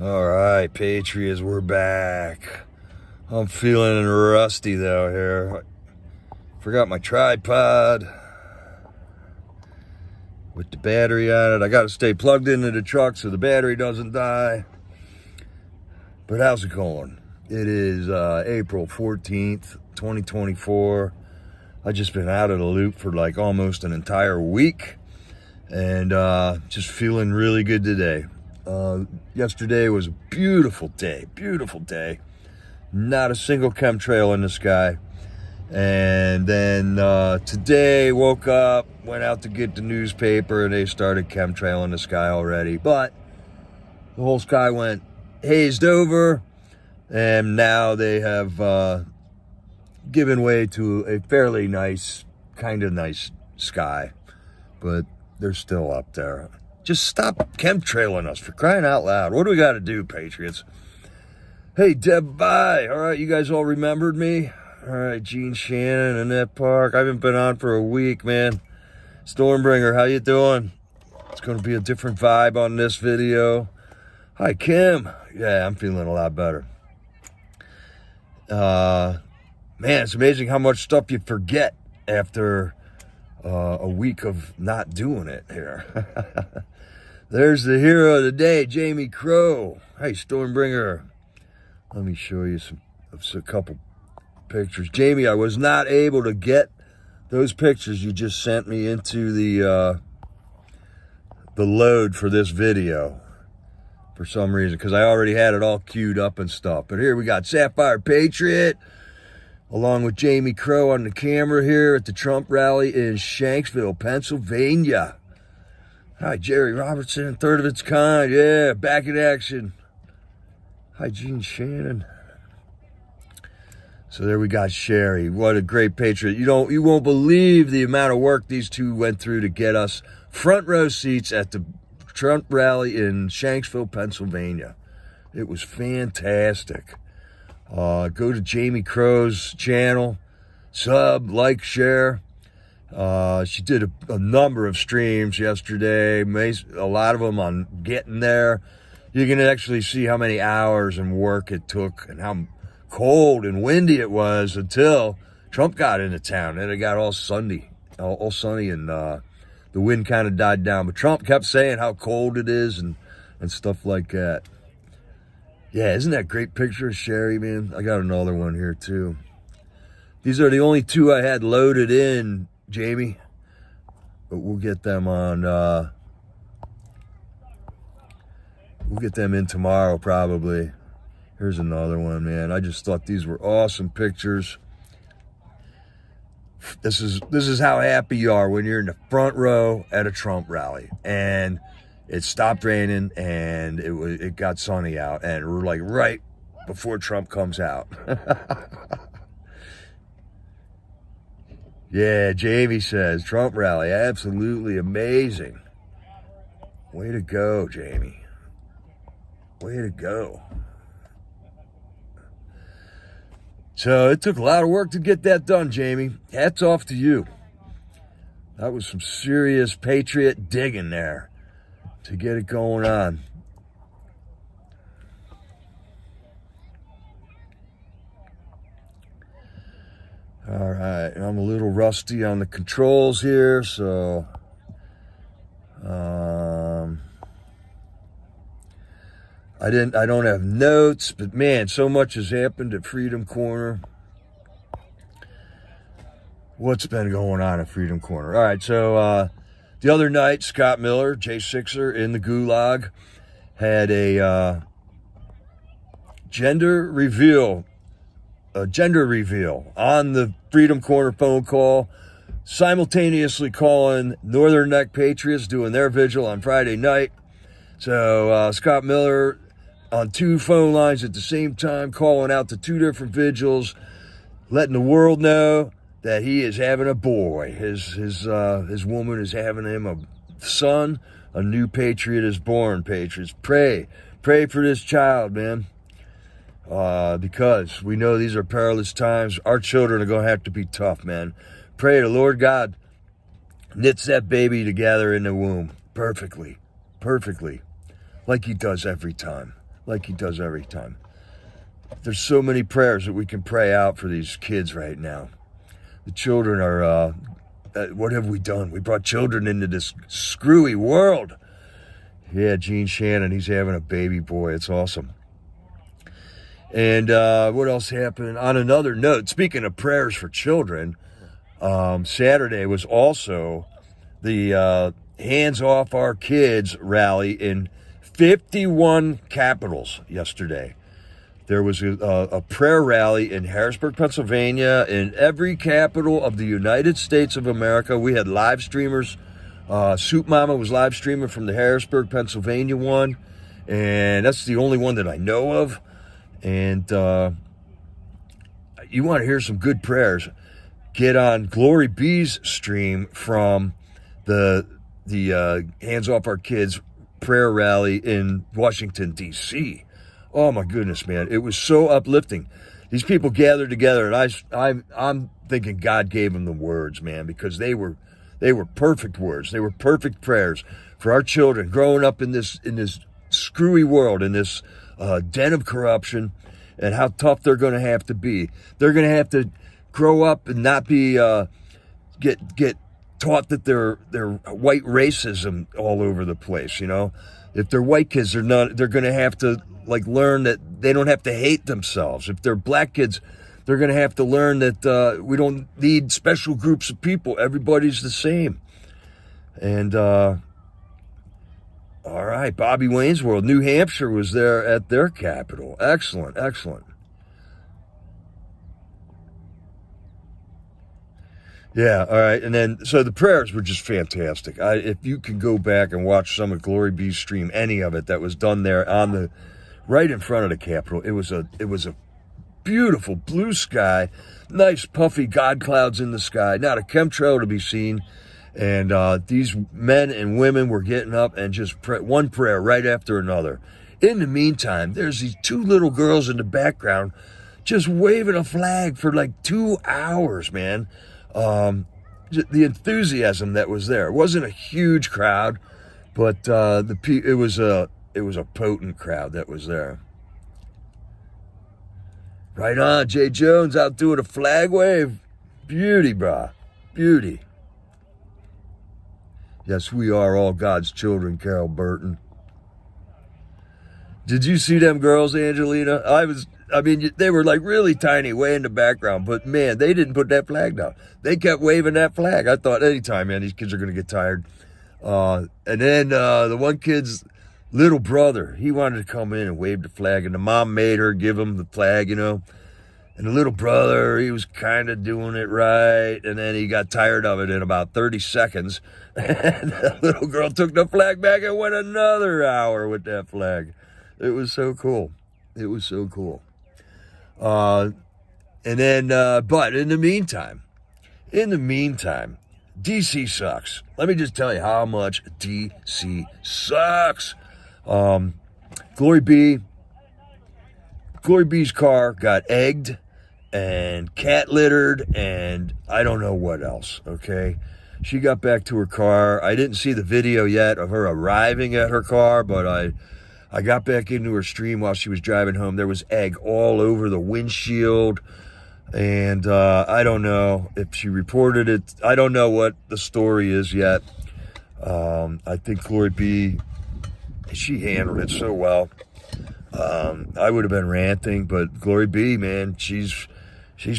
All right, Patriots, we're back. I'm feeling rusty though here. Forgot my tripod with the battery on it. I got to stay plugged into the truck so the battery doesn't die. But how's it going? It is April 14th, 2024. I just been out of the loop for like almost an entire week and just feeling really good today. Yesterday was a beautiful day. Not a single chemtrail in the sky. And then today woke up, went out to get the newspaper, and they started chemtrail in the sky already. But the whole sky went hazed over, and now they have given way to a fairly nice, kind of nice sky. But they're still up there. Just stop chemtrailing us, for crying out loud. What do we got to do, Patriots? Hey, Deb, bye. All right, you guys all remembered me? All right, Gene Shannon and that park. I haven't been on for a week, man. Stormbringer, how you doing? It's going to be a different vibe on this video. Hi, Kim. Yeah, I'm feeling a lot better. Man, it's amazing how much stuff you forget after a week of not doing it here. There's the hero of the day, Jamie Crow. Hey, Stormbringer. Let me show you a couple pictures. Jamie, I was not able to get those pictures you just sent me into the load for this video for some reason, because I already had it all queued up and stuff. But here we got Sapphire Patriot along with Jamie Crow on the camera here at the Trump rally in Shanksville, Pennsylvania. Hi, Jerry Robertson, third of its kind. Yeah, back in action. Hi, Gene Shannon. So there we got Sherry. What a great patriot. You won't believe the amount of work these two went through to get us front row seats at the Trump rally in Shanksville, Pennsylvania. It was fantastic. Go to Jamie Crow's channel, sub, like, share. She did a number of streams yesterday, a lot of them on getting there. You can actually see how many hours and work it took and how cold and windy it was until Trump got into town. And it got all sunny, and the wind kind of died down. But Trump kept saying how cold it is and stuff like that. Yeah, isn't that a great picture of Sherry, man? I got another one here, too. These are the only two I had loaded in, Jamie. But we'll get them on... we'll get them in tomorrow, probably. Here's another one, man. I just thought these were awesome pictures. This is how happy you are when you're in the front row at a Trump rally. And it stopped raining, and it got sunny out, and we're like right before Trump comes out. Yeah, Jamie says, Trump rally, absolutely amazing. Way to go, Jamie. Way to go. So it took a lot of work to get that done, Jamie. Hats off to you. That was some serious patriot digging there to get it going on. All right, I'm a little rusty on the controls here, so I don't have notes, but man, so much has happened at Freedom Corner. What's been going on at Freedom Corner? All right, so the other night, Scott Miller, J6er in the Gulag, had a gender reveal on the Freedom Corner phone call, simultaneously calling Northern Neck Patriots doing their vigil on Friday night. So Scott Miller on two phone lines at the same time, calling out to two different vigils, letting the world know that he is having a boy. His woman is having him a son. A new patriot is born. Patriots, pray for this child, man. Because we know these are perilous times. Our children are going to have to be tough, man. Pray the Lord God knits that baby together in the womb perfectly, like he does every time. like he does every time. There's so many prayers that we can pray out for these kids right now. The children are, what have we done? We brought children into this screwy world. Yeah, Gene Shannon, he's having a baby boy. It's awesome. And what else happened? On another note, speaking of prayers for children, Saturday was also the Hands Off Our Kids rally in 51 capitals yesterday. There was a prayer rally in Harrisburg, Pennsylvania, in every capital of the United States of America. We had live streamers. Soup Mama was live streaming from the Harrisburg, Pennsylvania one, and that's the only one that I know of. And you want to hear some good prayers, get on Glory B's stream from the Hands Off Our Kids prayer rally in Washington, D.C. Oh my goodness, man. It was so uplifting. These people gathered together, and I'm thinking God gave them the words, man, because they were perfect words. They were perfect prayers for our children growing up in this screwy world, in this den of corruption, and how tough they're going to have to be. They're going to have to grow up and not be get taught that they're white racism all over the place. You know, if they're white kids, they're going to have to learn that they don't have to hate themselves. If they're black kids, they're going to have to learn that we don't need special groups of people. Everybody's the same. And all right, Bobby Wayne's World, New Hampshire was there at their capital. Excellent, excellent. Yeah, all right. And then, so the prayers were just fantastic. If you can go back and watch some of Glory B's stream, any of it that was done there right in front of the Capitol, it was a beautiful blue sky, nice puffy God clouds in the sky, not a chemtrail to be seen. And these men and women were getting up and just one prayer right after another. In the meantime, there's these two little girls in the background just waving a flag for 2 hours, man. The enthusiasm that was there. It wasn't a huge crowd, but it was a potent crowd that was there. Right on, Jay Jones out doing a flag wave. Beauty, brah. Beauty. Yes, we are all God's children, Carol Burton. Did you see them girls, Angelina? They were really tiny, way in the background, but man, they didn't put that flag down. They kept waving that flag. I thought, anytime, man, these kids are going to get tired. And then the one kid's little brother, he wanted to come in and wave the flag, and the mom made her give him the flag, you know. And the little brother, he was kind of doing it right, and then he got tired of it in about 30 seconds. And the little girl took the flag back and went another hour with that flag. It was so cool. It was so cool. And then, but in the meantime, DC sucks. Let me just tell you how much DC sucks. Glory B's car got egged and cat littered and I don't know what else, okay? She got back to her car. I didn't see the video yet of her arriving at her car, but I got back into her stream while she was driving home. There was egg all over the windshield, and I don't know if she reported it. I don't know what the story is yet. I think Glory B, she handled it so well. I would have been ranting, but Glory B, man, she's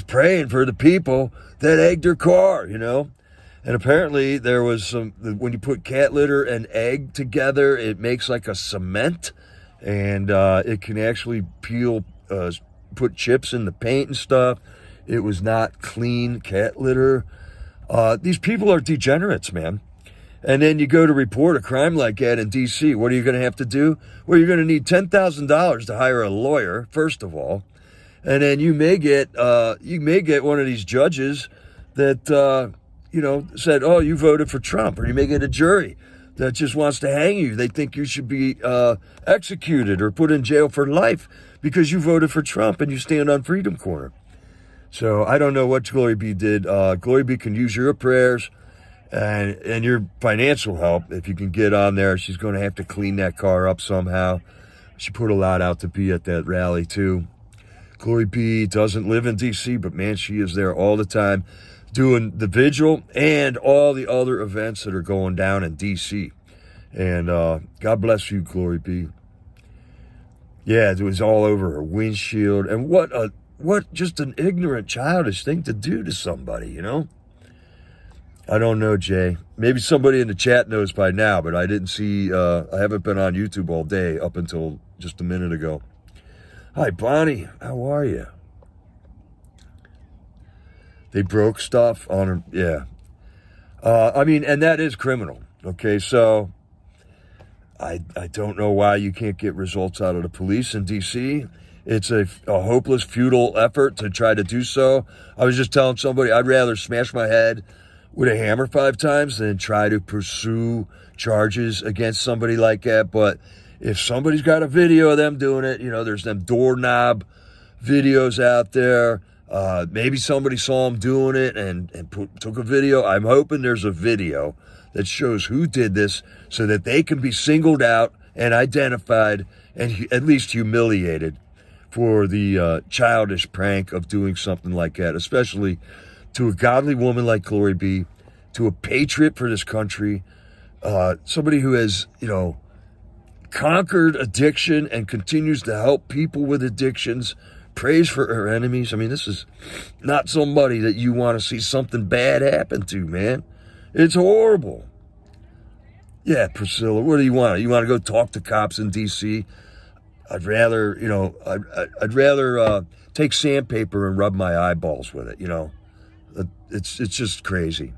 praying for the people that egged her car, you know? And apparently there was when you put cat litter and egg together, it makes like a cement, and it can actually put chips in the paint and stuff. It was not clean cat litter. These people are degenerates, man. And then you go to report a crime like that in D.C. What are you going to have to do? Well, you're going to need $10,000 to hire a lawyer, first of all. And then you may get one of these judges that, said, oh, you voted for Trump. Or you may get a jury that just wants to hang you. They think you should be executed or put in jail for life because you voted for Trump and you stand on Freedom Corner. So I don't know what Glory B did. Glory B can use your prayers and your financial help if you can get on there. She's going to have to clean that car up somehow. She put a lot out to be at that rally, too. Glory B doesn't live in D.C., but, man, she is there all the time doing the Vigil and all the other events that are going down in D.C. And God bless you, Glory B. Yeah, it was all over her windshield. And what just an ignorant, childish thing to do to somebody, you know? I don't know, Jay. Maybe somebody in the chat knows by now, but I didn't see, I haven't been on YouTube all day up until just a minute ago. Hi, Bonnie. How are you? They broke stuff on her. Yeah. I mean, and that is criminal. Okay, so I don't know why you can't get results out of the police in D.C. It's a hopeless, futile effort to try to do so. I was just telling somebody I'd rather smash my head with a hammer 5 times than try to pursue charges against somebody like that. But if somebody's got a video of them doing it, you know, there's them doorknob videos out there. Maybe somebody saw them doing it and took a video. I'm hoping there's a video that shows who did this so that they can be singled out and identified and at least humiliated for the childish prank of doing something like that, especially to a godly woman like Glory B, to a patriot for this country, somebody who has, you know, conquered addiction and continues to help people with addictions, prays for her enemies. I mean, this is not somebody that you want to see something bad happen to, man. It's horrible. Yeah, Priscilla, what do you want? You want to go talk to cops in D.C.? I'd rather, you know, I'd rather take sandpaper and rub my eyeballs with it, you know. It's just crazy.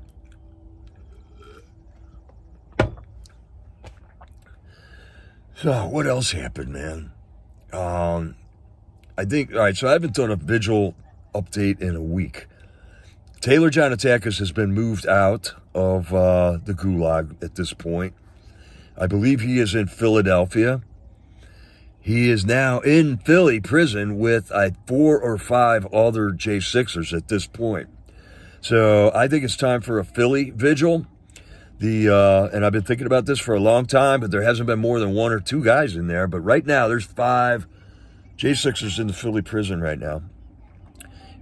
So what else happened, man? I think, all right, so I haven't done a Vigil update in a week. Taylor John Attackers has been moved out of the gulag at this point. I believe he is in Philadelphia. He is now in Philly prison with 4 or 5 other J6ers at this point. So I think it's time for a Philly Vigil. And I've been thinking about this for a long time, but there hasn't been more than 1 or 2 guys in there. But right now, there's 5 J6ers in the Philly prison right now.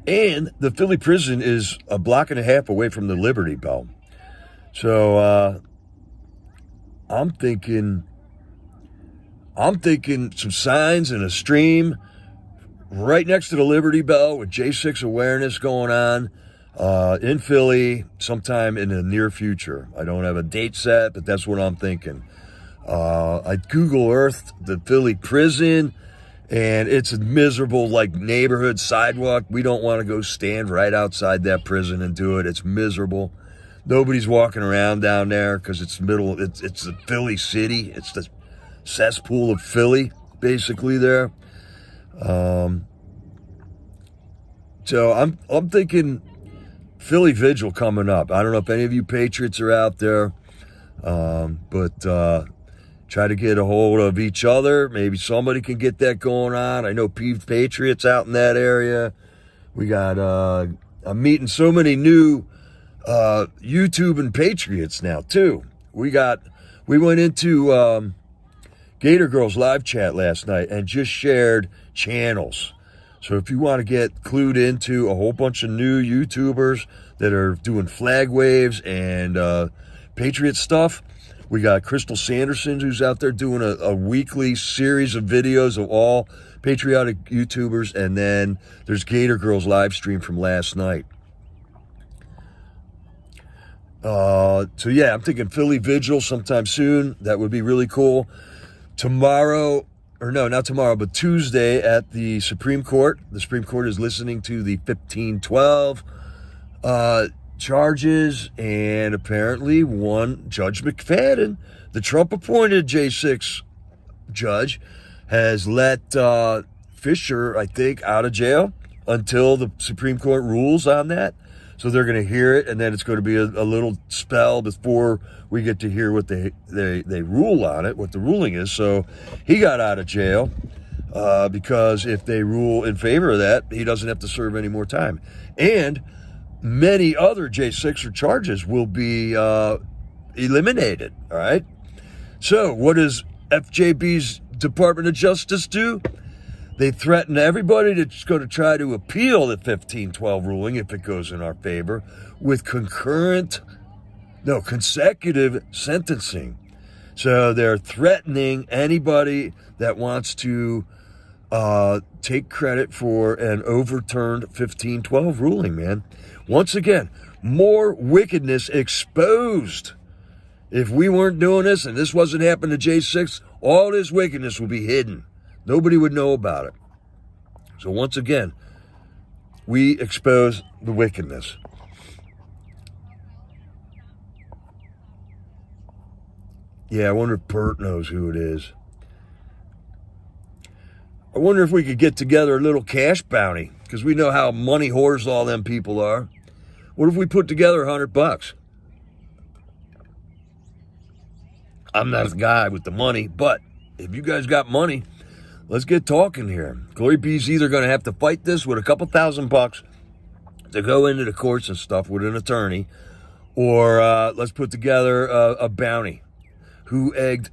And the Philly prison is a block and a half away from the Liberty Bell. So I'm thinking some signs and a stream right next to the Liberty Bell with J6 awareness going on in Philly sometime in the near future. I don't have a date set, but that's what I'm thinking. I Google Earthed the Philly prison, and it's a miserable, like, neighborhood sidewalk. We don't want to go stand right outside that prison and do it. It's miserable. Nobody's walking around down there because it's the Philly city. It's the cesspool of Philly, basically, there. So I'm thinking Philly Vigil coming up. I don't know if any of you Patriots are out there, but try to get a hold of each other. Maybe somebody can get that going on. I know peeved Patriots out in that area. We got, I'm meeting so many new YouTube and Patriots now, too. We went into Gator Girls live chat last night and just shared channels. So if you want to get clued into a whole bunch of new YouTubers that are doing flag waves and Patriot stuff, we got Crystal Sanderson, who's out there doing a weekly series of videos of all patriotic YouTubers. And then there's Gator Girls live stream from last night. So yeah, I'm thinking Philly Vigil sometime soon. That would be really cool. Tomorrow, or no, not tomorrow, but Tuesday at the Supreme Court. The Supreme Court is listening to the 1512 charges, and apparently one Judge McFadden, the Trump-appointed J6 judge, has let Fisher, I think, out of jail until the Supreme Court rules on that. So they're going to hear it, and then it's going to be a little spell before we get to hear what they rule on it, what the ruling is. So he got out of jail because if they rule in favor of that, he doesn't have to serve any more time. And many other J6er charges will be eliminated, all right? So what is FJB's Department of Justice do? They threaten everybody that's going to try to appeal the 1512 ruling, if it goes in our favor, with consecutive sentencing. So they're threatening anybody that wants to take credit for an overturned 1512 ruling, man. Once again, more wickedness exposed. If we weren't doing this and this wasn't happening to J6, all this wickedness would be hidden. Nobody would know about it. So once again, we expose the wickedness. Yeah, I wonder if Bert knows who it is. I wonder if we could get together a little cash bounty, because we know how money whores all them people are. What if we put together $100? I'm not the guy with the money, but if you guys got money, let's get talking here. Glory B's either going to have to fight this with a couple $1,000 to go into the courts and stuff with an attorney, or let's put together a bounty. Who egged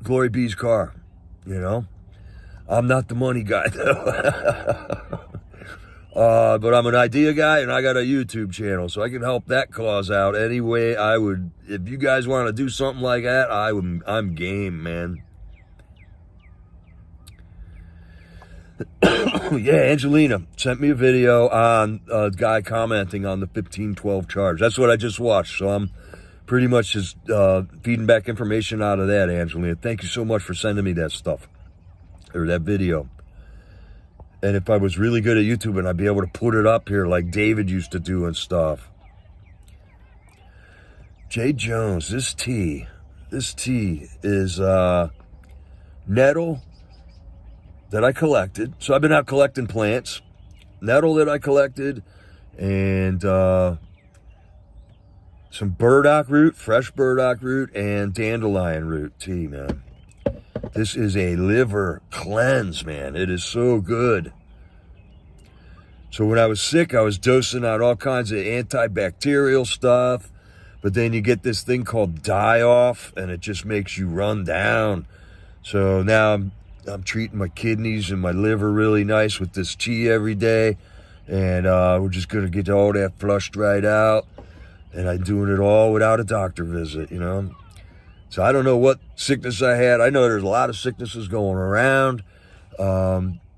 Glory B's car? You know? I'm not the money guy, though. But I'm an idea guy, and I got a YouTube channel, so I can help that cause out any way I would. If you guys want to do something like that, I'm game, man. Yeah, Angelina sent me a video on a guy commenting on the 1512 charge. That's what I just watched, so I'm pretty much just feeding back information out of that, Angelina. Thank you so much for sending me that stuff, or that video. And if I was really good at YouTube, and I'd be able to put it up here like David used to do and stuff. Jay Jones, this tea is nettle that I collected. So I've been out collecting plants. Nettle that I collected, and some burdock root, fresh burdock root, and dandelion root tea, man. This is a liver cleanse, man. It is so good. So when I was sick, I was dosing out all kinds of antibacterial stuff, but then you get this thing called die-off, and it just makes you run down. So now I'm treating my kidneys and my liver really nice with this tea every day, and we're just going to get all that flushed right out. And I'm doing it all without a doctor visit, you know. So I don't know what sickness I had. I know there's a lot of sicknesses going around.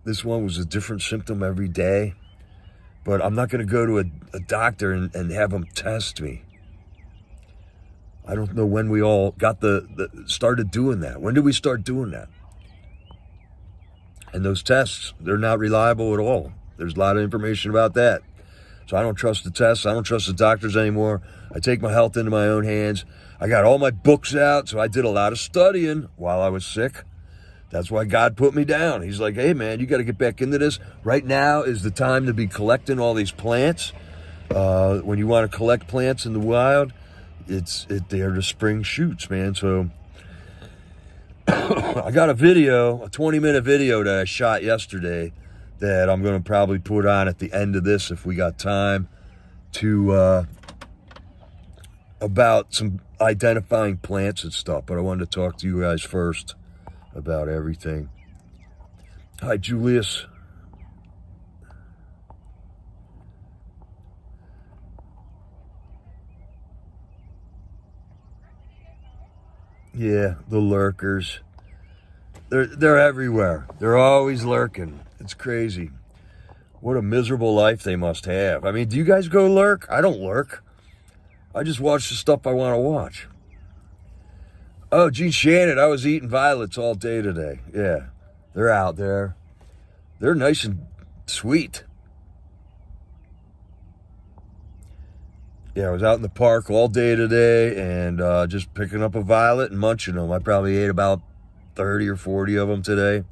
This one was a different symptom every day. But I'm not going to go to a doctor and have them test me. I don't know when we all got started doing that. When did we start doing that? And those tests, they're not reliable at all. There's a lot of information about that. So I don't trust the tests. I don't trust the doctors anymore. I take my health into my own hands. I got all my books out, so I did a lot of studying while I was sick. That's why God put me down. He's like, hey, man, you got to get back into this. Right now is the time to be collecting all these plants. When you want to collect plants in the wild, they're the spring shoots, man. So I got a 20-minute video that I shot yesterday that I'm going to probably put on at the end of this if we got time to about some identifying plants and stuff. But I wanted to talk to you guys first about everything. Hi, Julius. Yeah, the lurkers. They're everywhere. They're always lurking. It's crazy. What a miserable life they must have. I mean, do you guys go lurk? I don't lurk. I just watch the stuff I want to watch. Oh, Gene Shannon, I was eating violets all day today. Yeah, they're out there. They're nice and sweet. Yeah, I was out in the park all day today and just picking up a violet and munching them. I probably ate about 30 or 40 of them today.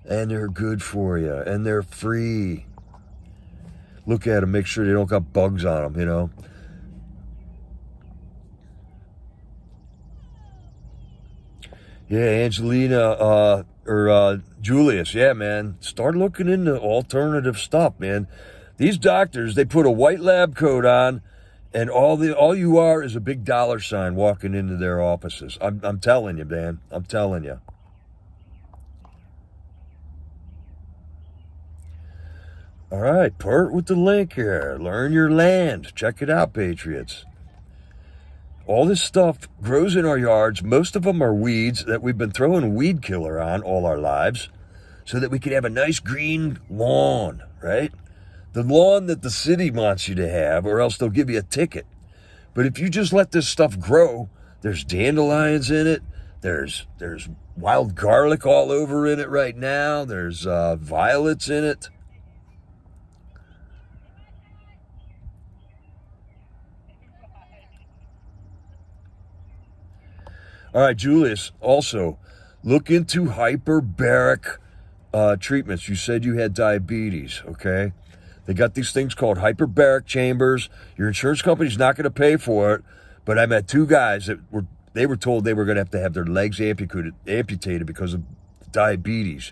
And they're good for you. And they're free. Look at them. Make sure they don't got bugs on them, you know. Yeah, Angelina, or Julius. Yeah, man. Start looking into alternative stuff, man. These doctors, they put a white lab coat on, and all you are is a big $sign walking into their offices. I'm telling you, man. I'm telling you. All right, Pert with the link here. Learn your land. Check it out, Patriots. All this stuff grows in our yards. Most of them are weeds that we've been throwing weed killer on all our lives so that we can have a nice green lawn, right? The lawn that the city wants you to have, or else they'll give you a ticket. But if you just let this stuff grow, there's dandelions in it. There's wild garlic all over in it right now. There's violets in it. All right, Julius, also look into hyperbaric treatments. You said you had diabetes, okay? They got these things called hyperbaric chambers. Your insurance company's not going to pay for it, but I met two guys that were told they were going to have their legs amputated because of diabetes.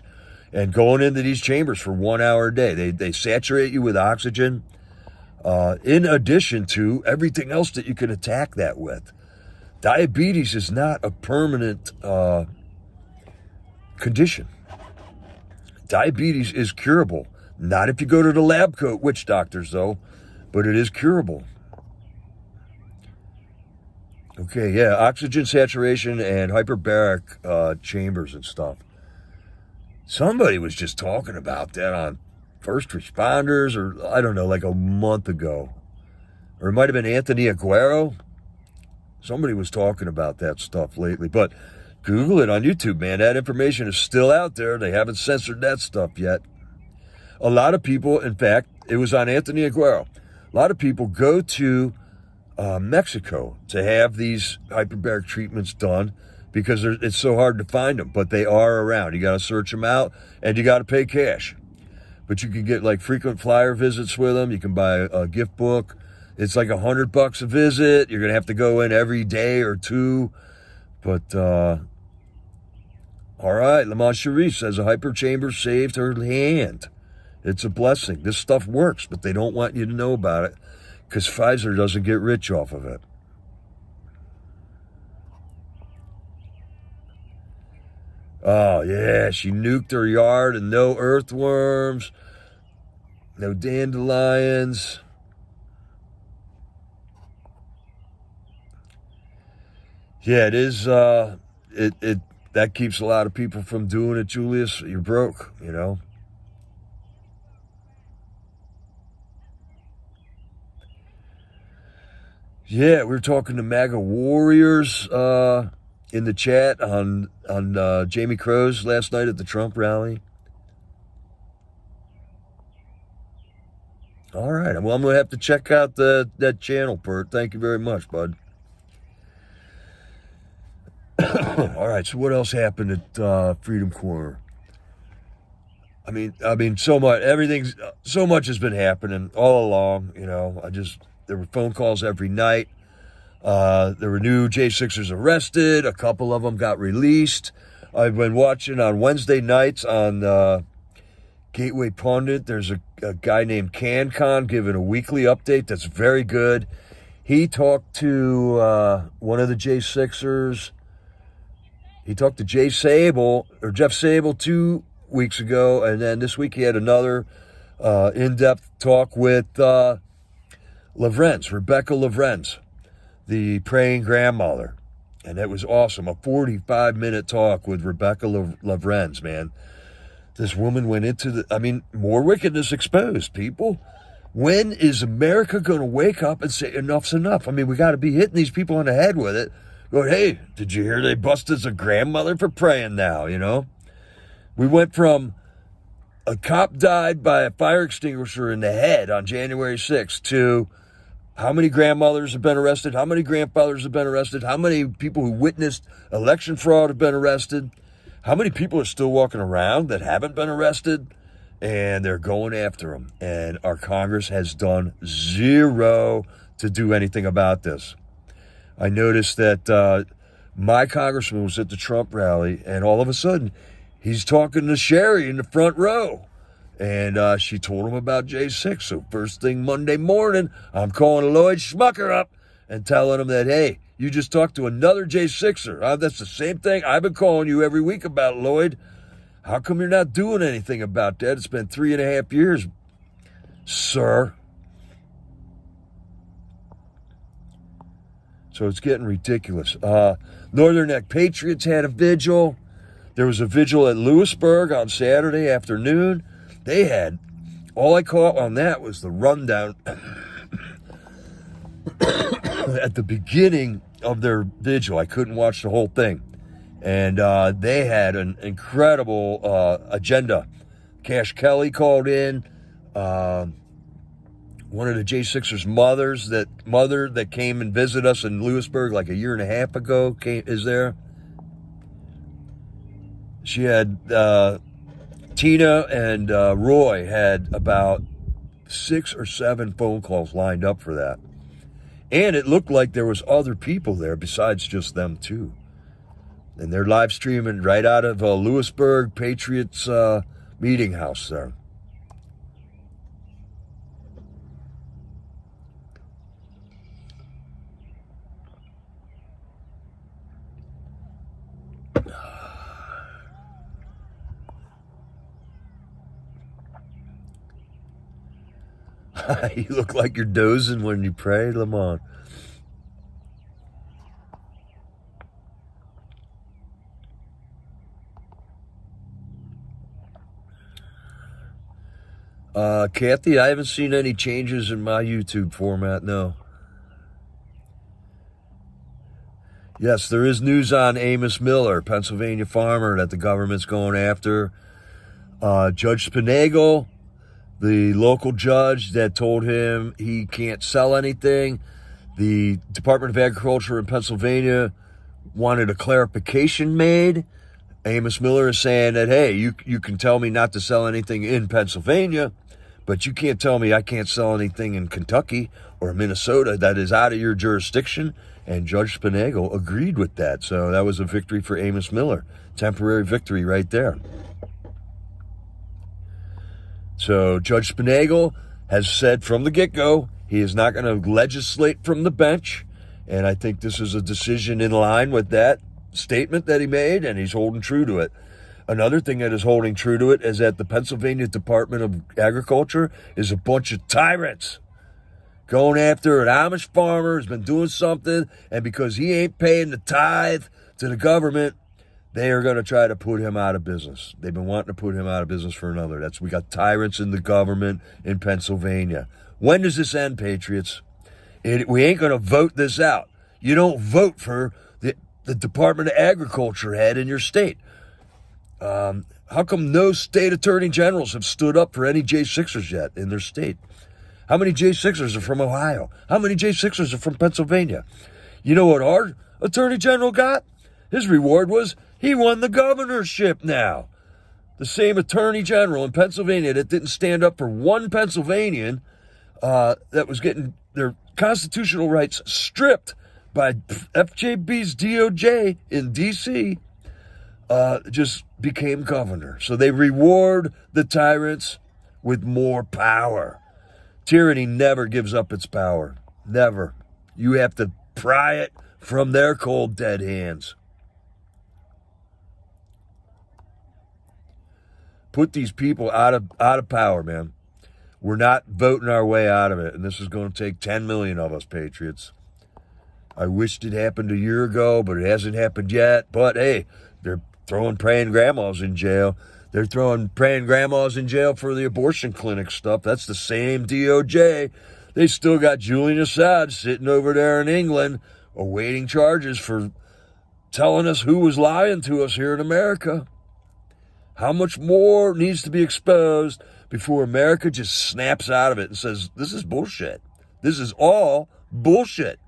And going into these chambers for 1 hour a day, they saturate you with oxygen in addition to everything else that you can attack that with. Diabetes is not a permanent condition. Diabetes is curable. Not if you go to the lab coat witch doctors, though, but it is curable. Okay, yeah, oxygen saturation and hyperbaric chambers and stuff. Somebody was just talking about that on First Responders, or I don't know, like a month ago. Or it might have been Anthony Aguero. Somebody was talking about that stuff lately, but Google it on YouTube, man. That information is still out there. They haven't censored that stuff yet. A lot of people, in fact, it was on Anthony Aguero. A lot of people go to Mexico to have these hyperbaric treatments done because it's so hard to find them, but they are around. You got to search them out, and you got to pay cash. But you can get like frequent flyer visits with them. You can buy a gift book. It's like $100 a visit. You're going to have to go in every day or two. But, all right, Lamont Cherie says a hyper chamber saved her hand. It's a blessing. This stuff works, but they don't want you to know about it because Pfizer doesn't get rich off of it. Oh, yeah, she nuked her yard and no earthworms, no dandelions. Yeah, it is. That keeps a lot of people from doing it, Julius. You're broke, you know. Yeah, we were talking to MAGA warriors in the chat on Jamie Crow's last night at the Trump rally. All right, well, I'm going to have to check out that channel, Bert. Thank you very much, bud. All right, so what else happened at Freedom Corner? I mean, so much has been happening all along. You know, there were phone calls every night. There were new J6ers arrested. A couple of them got released. I've been watching on Wednesday nights on Gateway Pundit. There's a guy named CanCon giving a weekly update that's very good. He talked to one of the J6ers. He talked to Jeff Sable 2 weeks ago, and then this week he had another in-depth talk with Rebecca Lorenz, the praying grandmother. And that was awesome. A 45-minute talk with Rebecca Lorenz, man. This woman went into more wickedness exposed, people. When is America going to wake up and say enough's enough? I mean, we got to be hitting these people on the head with it. Going, hey, did you hear they busted a grandmother for praying now, you know? We went from a cop died by a fire extinguisher in the head on January 6th to how many grandmothers have been arrested, how many grandfathers have been arrested, how many people who witnessed election fraud have been arrested, how many people are still walking around that haven't been arrested, and they're going after them. And our Congress has done zero to do anything about this. I noticed that my congressman was at the Trump rally, and all of a sudden, he's talking to Sherry in the front row. And she told him about J6. So first thing Monday morning, I'm calling Lloyd Schmucker up and telling him that, hey, you just talked to another J6er. That's the same thing I've been calling you every week about, Lloyd. How come you're not doing anything about that? It's been 3.5 years. sir. So it's getting ridiculous. Northern Neck Patriots had a vigil. There was a vigil at Lewisburg on Saturday afternoon. They had, all I caught on that was the rundown at the beginning of their vigil. I couldn't watch the whole thing. And they had an incredible agenda. Cash Kelly called in. One of the J6ers' mothers that came and visited us in Lewisburg like a year and a half ago is there. She had Tina and Roy had about 6 or 7 phone calls lined up for that. And it looked like there was other people there besides just them two. And they're live streaming right out of Lewisburg Patriots meeting house there. You look like you're dozing when you pray, Lamont. Kathy, I haven't seen any changes in my YouTube format, no. Yes, there is news on Amos Miller, Pennsylvania farmer that the government's going after. Judge Spinagle, the local judge that told him he can't sell anything. The Department of Agriculture in Pennsylvania wanted a clarification made. Amos Miller is saying that, hey, you can tell me not to sell anything in Pennsylvania, but you can't tell me I can't sell anything in Kentucky or Minnesota that is out of your jurisdiction. And Judge Spinagle agreed with that. So that was a victory for Amos Miller. Temporary victory right there. So Judge Spinagle has said from the get-go he is not going to legislate from the bench. And I think this is a decision in line with that statement that he made, and he's holding true to it. Another thing that is holding true to it is that the Pennsylvania Department of Agriculture is a bunch of tyrants going after an Amish farmer who's been doing something, and because he ain't paying the tithe to the government, they are going to try to put him out of business. They've been wanting to put him out of business for another. We got tyrants in the government in Pennsylvania. When does this end, Patriots? We ain't going to vote this out. You don't vote for the Department of Agriculture head in your state. How come no state attorney generals have stood up for any J6ers yet in their state? How many J6ers are from Ohio? How many J6ers are from Pennsylvania? You know what our attorney general got? His reward was he won the governorship now. The same attorney general in Pennsylvania that didn't stand up for one Pennsylvanian that was getting their constitutional rights stripped by FJB's DOJ in D.C., just became governor. So they reward the tyrants with more power. Tyranny never gives up its power. Never. You have to pry it from their cold, dead hands. Put these people out of power, man. We're not voting our way out of it, and this is going to take 10 million of us, Patriots. I wished it happened a year ago, but it hasn't happened yet. But, hey, they're throwing praying grandmas in jail. They're throwing praying grandmas in jail for the abortion clinic stuff. That's the same DOJ. They still got Julian Assange sitting over there in England awaiting charges for telling us who was lying to us here in America. How much more needs to be exposed before America just snaps out of it and says, this is bullshit. This is all bullshit.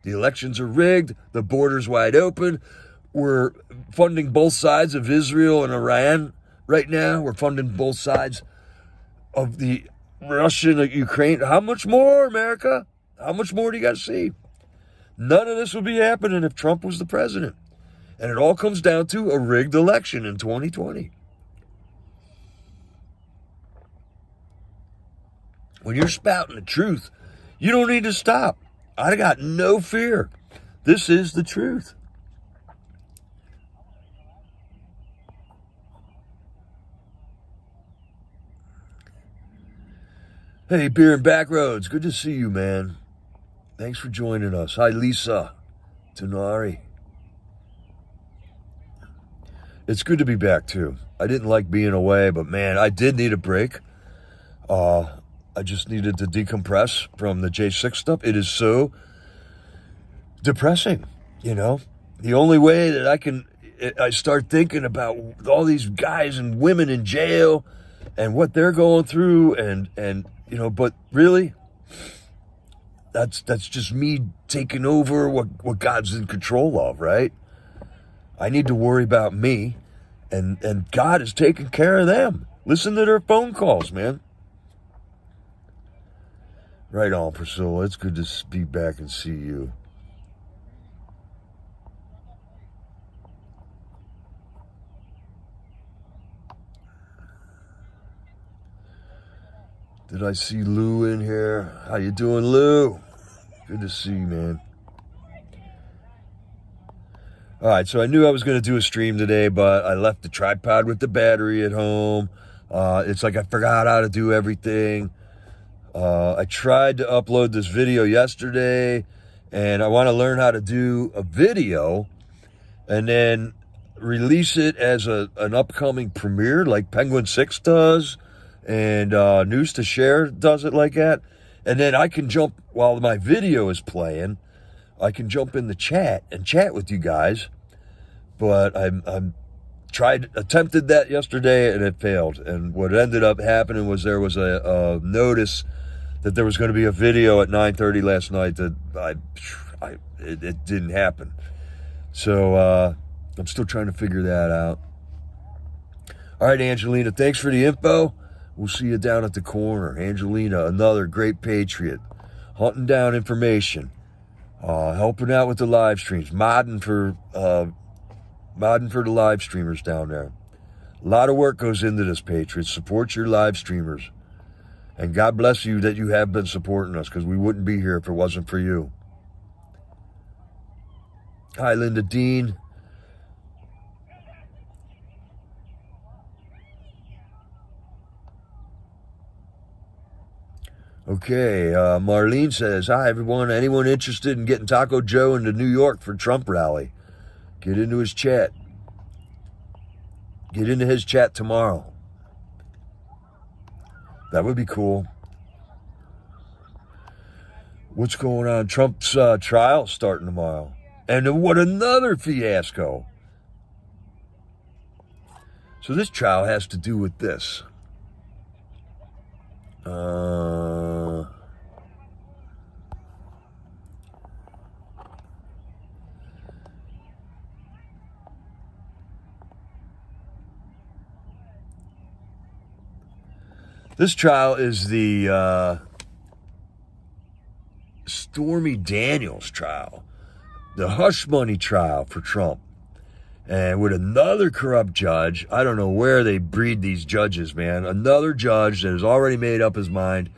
The elections are rigged. The border's wide open. We're funding both sides of Israel and Iran right now. We're funding both sides of the Russian and Ukraine. How much more, America? How much more do you got to see? None of this would be happening if Trump was the president. And it all comes down to a rigged election in 2020. When you're spouting the truth, you don't need to stop. I got no fear. This is the truth. Hey, Beer and Backroads, good to see you, man. Thanks for joining us. Hi, Lisa, Tanari. It's good to be back, too. I didn't like being away, but, man, I did need a break. I just needed to decompress from the J6 stuff. It is so depressing, you know? The only way that I start thinking about all these guys and women in jail and what they're going through and you know, but really, that's just me taking over what God's in control of, right? I need to worry about me, and God is taking care of them. Listen to their phone calls, man. Right on, Priscilla. It's good to be back and see you. Did I see Lou in here? How you doing, Lou? Good to see you, man. All right, so I knew I was going to do a stream today, but I left the tripod with the battery at home. It's like I forgot how to do everything. I tried to upload this video yesterday, and I want to learn how to do a video and then release it as an upcoming premiere like Penguin 6 does. And News to Share does it like that. And then I can jump, while my video is playing, I can jump in the chat and chat with you guys. But I'm attempted that yesterday and it failed. And what ended up happening was there was a notice that there was going to be a video at 9:30 last night that it didn't happen. So I'm still trying to figure that out. All right, Angelina, thanks for the info. We'll see you down at the corner. Angelina, another great patriot, hunting down information, helping out with the live streams, modding for the live streamers down there. A lot of work goes into this, patriots. Support your live streamers. And God bless you that you have been supporting us, because we wouldn't be here if it wasn't for you. Hi, Linda Dean. Okay, Marlene says, hi, everyone. Anyone interested in getting Taco Joe into New York for Trump rally? Get into his chat. Get into his chat tomorrow. That would be cool. What's going on? Trump's trial starting tomorrow. And what another fiasco. So this trial has to do with this. This trial is the Stormy Daniels trial, the hush money trial for Trump. And with another corrupt judge, I don't know where they breed these judges, man. Another judge that has already made up his mind.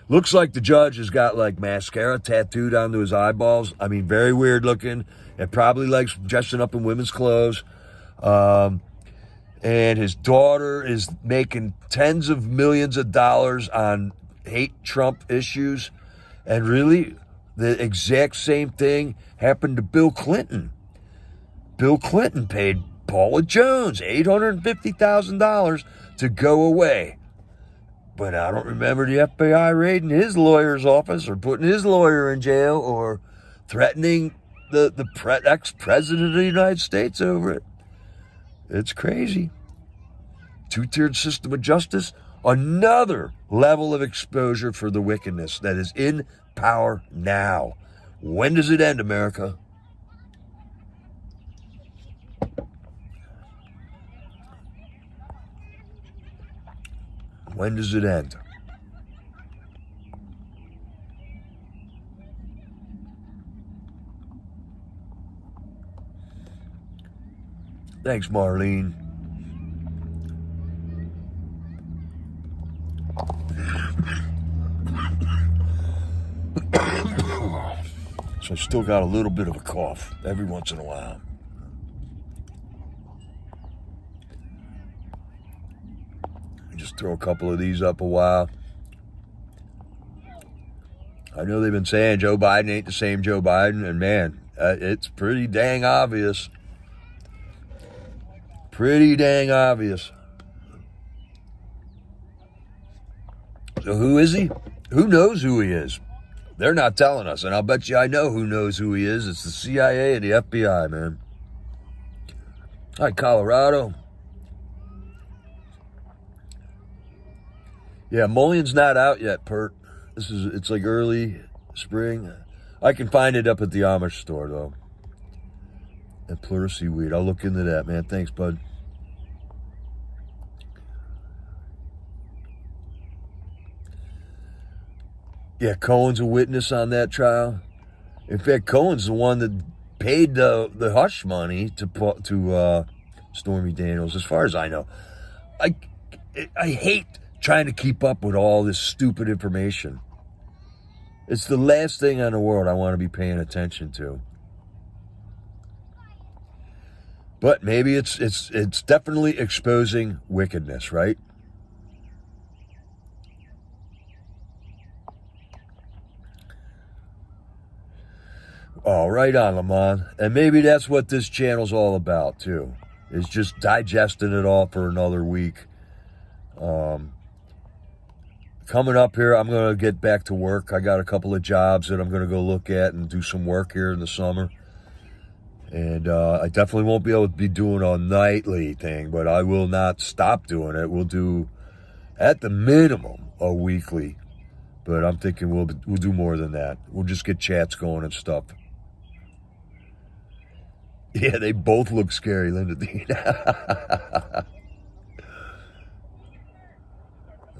Looks like the judge has got like mascara tattooed onto his eyeballs. I mean, very weird looking. And probably likes dressing up in women's clothes. And his daughter is making tens of millions of dollars on hate Trump issues. And really, the exact same thing happened to Bill Clinton. Bill Clinton paid Paula Jones $850,000 to go away. But I don't remember the FBI raiding his lawyer's office or putting his lawyer in jail or threatening the ex-president of the United States over it. It's crazy. Two-tiered system of justice, another level of exposure for the wickedness that is in power now. When does it end, America? When does it end? Thanks, Marlene. So I still got a little bit of a cough every once in a while. Just throw a couple of these up a while. I know they've been saying Joe Biden ain't the same Joe Biden, and man, it's pretty dang obvious. Pretty dang obvious. So who is he? Who knows who he is? They're not telling us, and I'll bet you I know who knows who he is. It's the CIA and the FBI, man. Hi, Colorado. Yeah, Mullion's not out yet, Pert. It's like early spring. I can find it up at the Amish store, though. At Pleurisy Weed. I'll look into that, man. Thanks, bud. Yeah, Cohen's a witness on that trial. In fact, Cohen's the one that paid the hush money to Stormy Daniels, as far as I know. I hate trying to keep up with all this stupid information. It's the last thing in the world I want to be paying attention to. But maybe it's definitely exposing wickedness, right? Oh, right on, Lamont. And maybe that's what this channel's all about, too. Is just digesting it all for another week. Coming up here, I'm going to get back to work. I got a couple of jobs that I'm going to go look at and do some work here in the summer. And I definitely won't be able to be doing a nightly thing, but I will not stop doing it. We'll do, at the minimum, a weekly. But I'm thinking we'll do more than that. We'll just get chats going and stuff. Yeah, they both look scary, Linda Dean.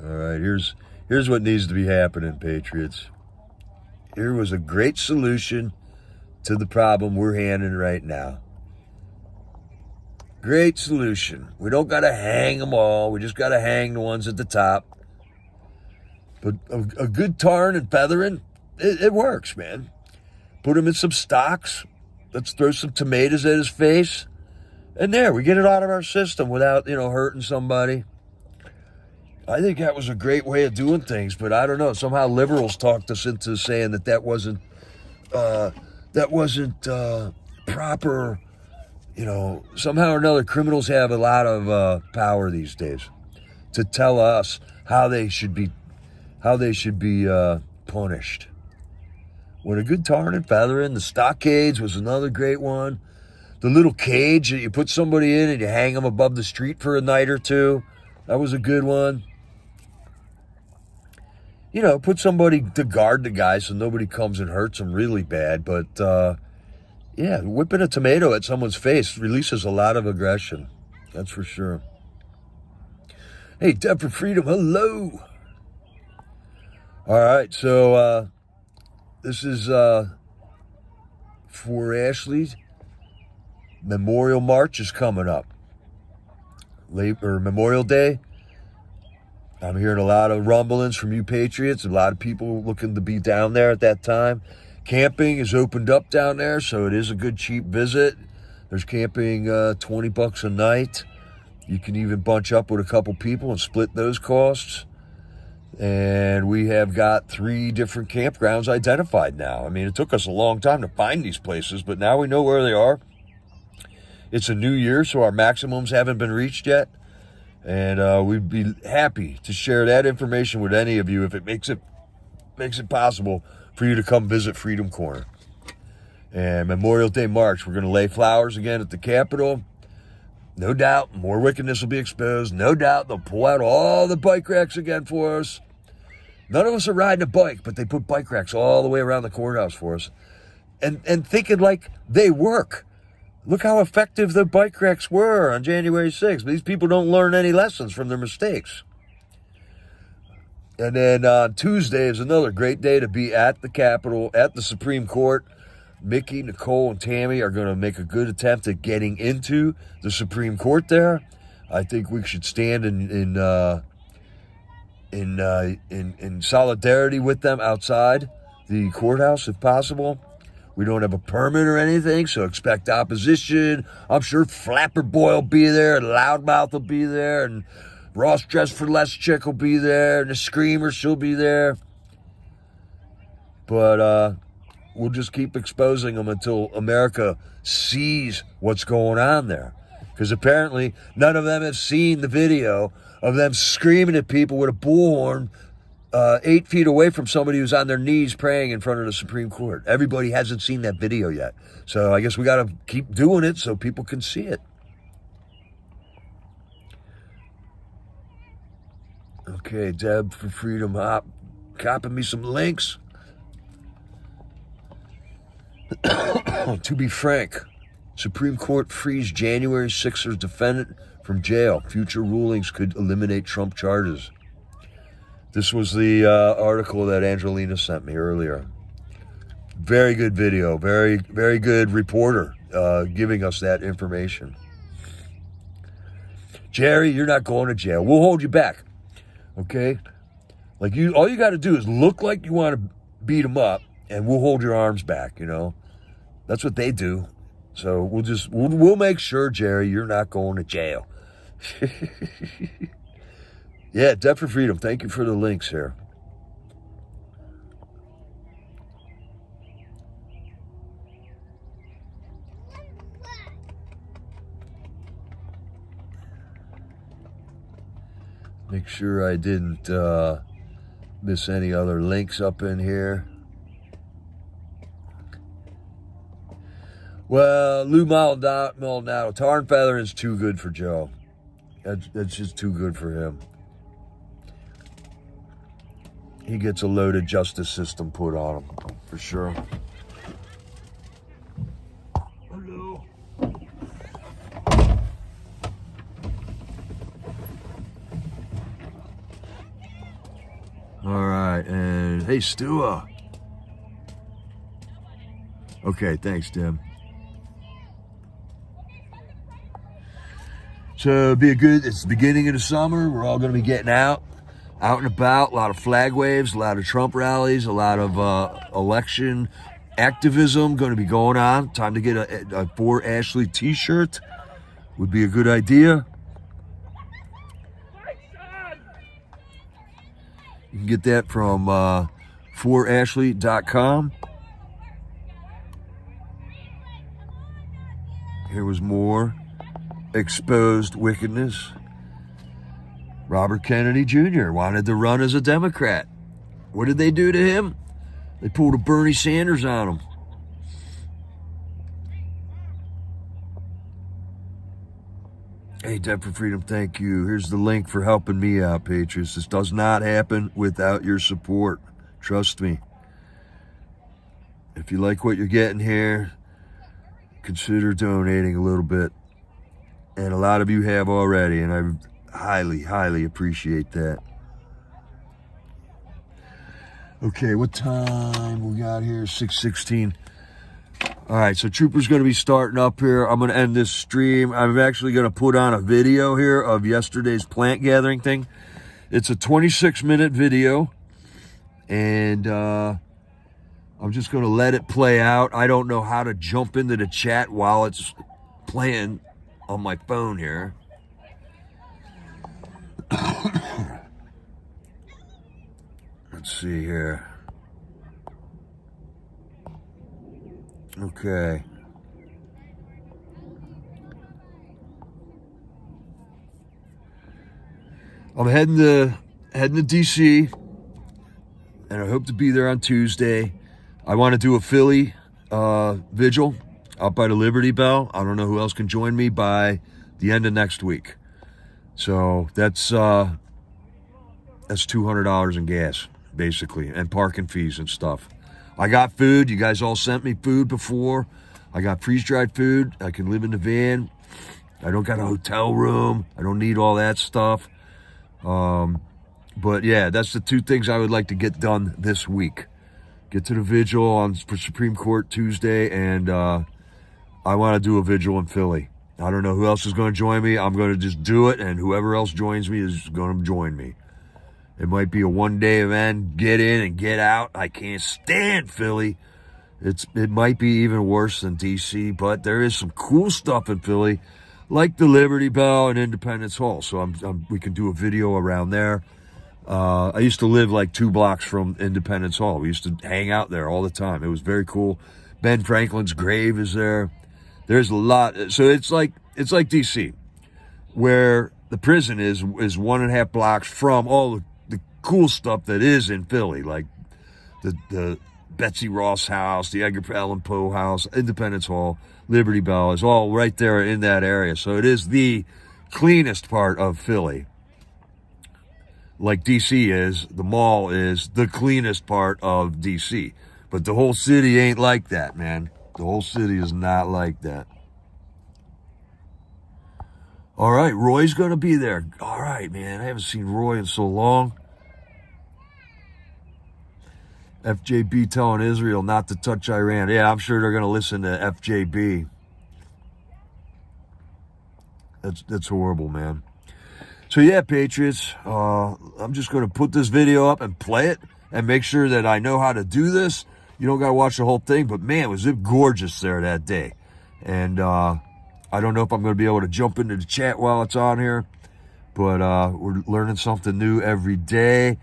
All right, here's what needs to be happening, Patriots. Here was a great solution to the problem we're handling right now. Great solution. We don't got to hang them all. We just got to hang the ones at the top. But a good tarring and feathering, it works, man. Put him in some stocks. Let's throw some tomatoes at his face. And there, we get it out of our system without, hurting somebody. I think that was a great way of doing things, but I don't know. Somehow liberals talked us into saying that wasn't proper. Somehow or another, criminals have a lot of power these days to tell us how they should be punished. When a good tarring and feathering, the stockades was another great one. The little cage that you put somebody in and you hang them above the street for a night or two, that was a good one. Put somebody to guard the guy so nobody comes and hurts them really bad. But, whipping a tomato at someone's face releases a lot of aggression. That's for sure. Hey, Dev for Freedom, hello. All right, so this is for Ashley. Memorial March is coming up. Memorial Day. I'm hearing a lot of rumblings from you Patriots. A lot of people looking to be down there at that time. Camping is opened up down there, so it is a good cheap visit. There's camping $20 a night. You can even bunch up with a couple people and split those costs. And we have got 3 different campgrounds identified now. I mean, it took us a long time to find these places, but now we know where they are. It's a new year, so our maximums haven't been reached yet. And we'd be happy to share that information with any of you if it makes it possible for you to come visit Freedom Corner. And Memorial Day March, we're going to lay flowers again at the Capitol. No doubt, more wickedness will be exposed. No doubt, they'll pull out all the bike racks again for us. None of us are riding a bike, but they put bike racks all the way around the courthouse for us. And thinking like they work. Look how effective the bike racks were on January 6th. These people don't learn any lessons from their mistakes. And then on Tuesday is another great day to be at the Capitol, at the Supreme Court. Mickey, Nicole, and Tammy are going to make a good attempt at getting into the Supreme Court there. I think we should stand in solidarity with them outside the courthouse if possible. We don't have a permit or anything, so expect opposition. I'm sure Flapper Boy will be there, and Loudmouth will be there, and Ross Dress for Less Chick will be there, and the Screamer, she'll be there. But we'll just keep exposing them until America sees what's going on there. Because apparently none of them have seen the video of them screaming at people with a bullhorn 8 feet away from somebody who's on their knees praying in front of the Supreme Court. Everybody hasn't seen that video yet. So I guess we got to keep doing it so people can see it. Okay, Deb for Freedom Hop, copping me some links. To be frank, Supreme Court frees January 6th defendant from jail. Future rulings could eliminate Trump charges. This was the article that Angelina sent me earlier. Very good video, very, very good reporter giving us that information. Jerry, you're not going to jail. We'll hold you back, okay? Like all you got to do is look like you want to beat them up, and we'll hold your arms back. You know, that's what they do. So we'll make sure, Jerry, you're not going to jail. Yeah, Debt for Freedom. Thank you for the links here. Make sure I didn't miss any other links up in here. Well, Lou Maldonado, tar and feather is too good for Joe. That's just too good for him. He gets a loaded justice system put on him, for sure. Hello. All right, and hey, Stua. Okay, thanks, Tim. So it's the beginning of the summer. We're all going to be getting out and about. A lot of flag waves, a lot of Trump rallies, a lot of election activism going to be going on. Time to get a For Ashley t-shirt would be a good idea. You can get that from forashley.com. Here was more exposed wickedness. Robert Kennedy Jr. wanted to run as a Democrat. What did they do to him? They pulled a Bernie Sanders on him. Hey, Debt for Freedom, thank you. Here's the link for helping me out, Patriots. This does not happen without your support. Trust me. If you like what you're getting here, consider donating a little bit. And a lot of you have already, and I highly, highly appreciate that. Okay, what time we got here? 6:16. All right, so Trooper's going to be starting up here. I'm going to end this stream. I'm actually going to put on a video here of yesterday's plant gathering thing. It's a 26-minute video, and I'm just going to let it play out. I don't know how to jump into the chat while it's playing on my phone here. Let's see here. Okay. I'm heading to DC, and I hope to be there on Tuesday. I want to do a Philly vigil out by the Liberty Bell. I don't know who else can join me by the end of next week. So that's $200 in gas, basically, and parking fees and stuff. I got food. You guys all sent me food before. I got freeze-dried food. I can live in the van. I don't got a hotel room. I don't need all that stuff. But yeah, that's the two things I would like to get done this week. Get to the vigil for Supreme Court Tuesday, and I want to do a vigil in Philly. I don't know who else is going to join me. I'm going to just do it, and whoever else joins me is going to join me. It might be a one-day event, get in and get out. I can't stand Philly. It might be even worse than DC, but there is some cool stuff in Philly, like the Liberty Bell and Independence Hall. So we can do a video around there. I used to live like 2 blocks from Independence Hall. We used to hang out there all the time. It was very cool. Ben Franklin's grave is there. There's a lot. So it's like DC, where the prison is 1.5 blocks from all the cool stuff that is in Philly, like the Betsy Ross house, the Edgar Allan Poe house, Independence Hall, Liberty Bell is all right there in that area. So it is the cleanest part of Philly. Like DC is, the mall is the cleanest part of DC. But the whole city ain't like that, man. The whole city is not like that. All right, Roy's going to be there. All right, man. I haven't seen Roy in so long. FJB telling Israel not to touch Iran. Yeah, I'm sure they're going to listen to FJB. That's horrible, man. So yeah, Patriots, I'm just going to put this video up and play it and make sure that I know how to do this. You don't got to watch the whole thing, but man, was it gorgeous there that day. And I don't know if I'm going to be able to jump into the chat while it's on here, but we're learning something new every day.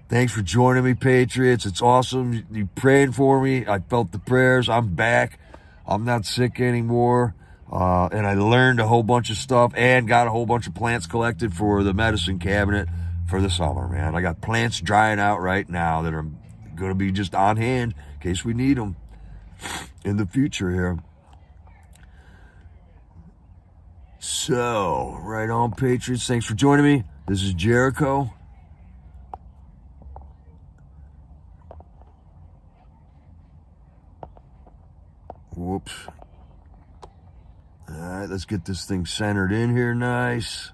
Thanks for joining me, Patriots. It's awesome. You praying for me. I felt the prayers. I'm back. I'm not sick anymore. And I learned a whole bunch of stuff and got a whole bunch of plants collected for the medicine cabinet for the summer, man. I got plants drying out right now that are going to be just on hand in case we need them in the future here. So, right on, Patriots. Thanks for joining me. This is Jericho. Whoops. All right, let's get this thing centered in here nice.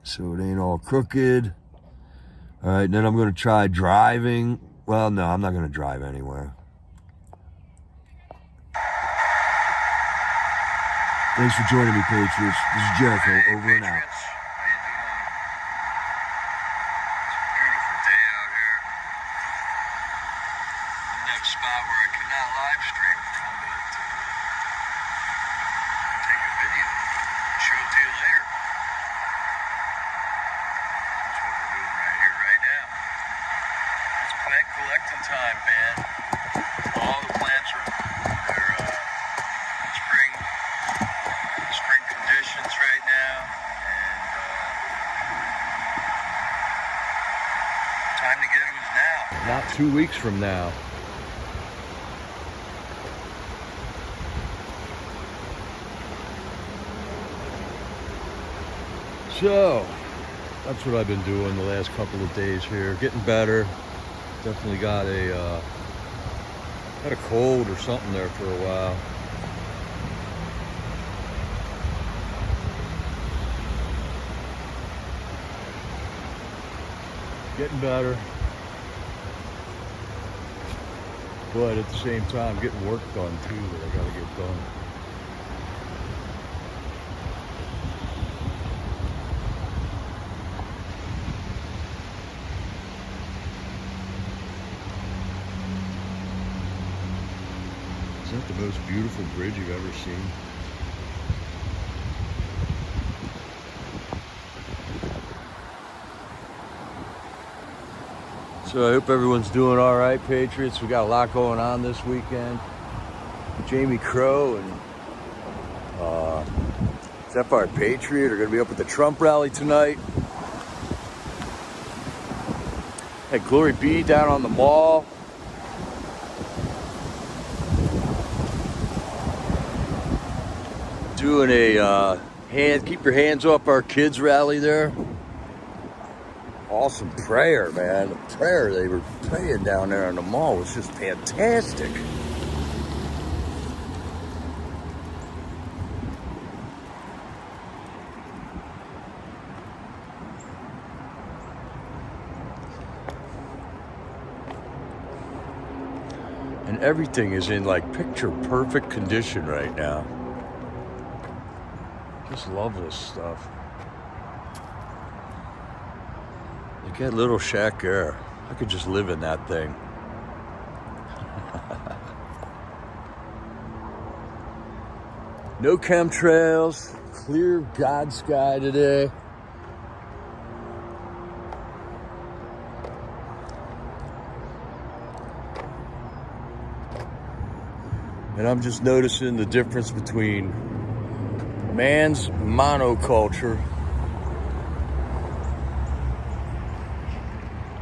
So it ain't all crooked. All right, then I'm going to try driving. Well, no, I'm not going to drive anywhere. Thanks for joining me, Patriots. This is Jericho, over and out. Collecting time, Ben. All the plants are spring conditions right now, and time to get them is now. Not 2 weeks from now. So, that's what I've been doing the last couple of days here. Getting better. Definitely got a cold or something there for a while. Getting better. But at the same time, getting work done too that I gotta get done. Is that the most beautiful bridge you've ever seen? So I hope everyone's doing all right, Patriots. We got a lot going on this weekend. Jamie Crow and Sapphire Patriot are going to be up at the Trump rally tonight. Had Glory B down on the mall. Doing a keep your hands off our kids rally there. Awesome prayer, man. The prayer they were praying down there on the mall was just fantastic. And everything is in like picture perfect condition right now. Just love this stuff. Look at little shack air. I could just live in that thing. No chemtrails. Clear God sky today. And I'm just noticing the difference between man's monoculture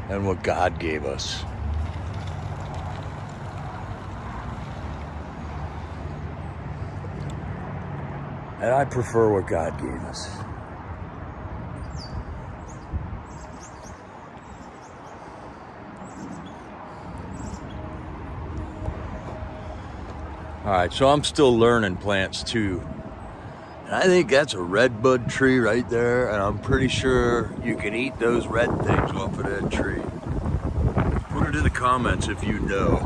and what God gave us. And I prefer what God gave us. All right, so I'm still learning plants too. And I think that's a redbud tree right there, and I'm pretty sure you can eat those red things off of that tree. Put it in the comments if you know.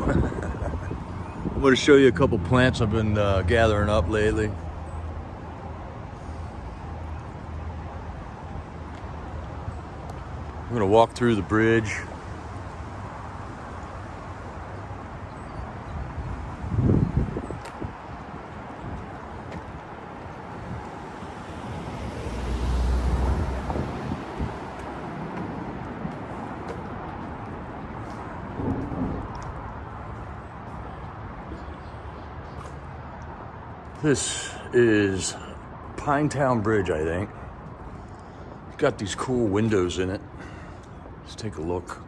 I'm going to show you a couple plants I've been gathering up lately. I'm going to walk through the bridge. This is Pinetown Bridge, I think. It's got these cool windows in it. Let's take a look.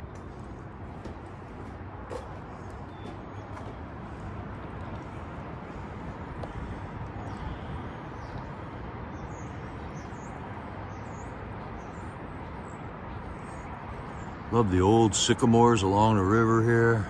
Love the old sycamores along the river here.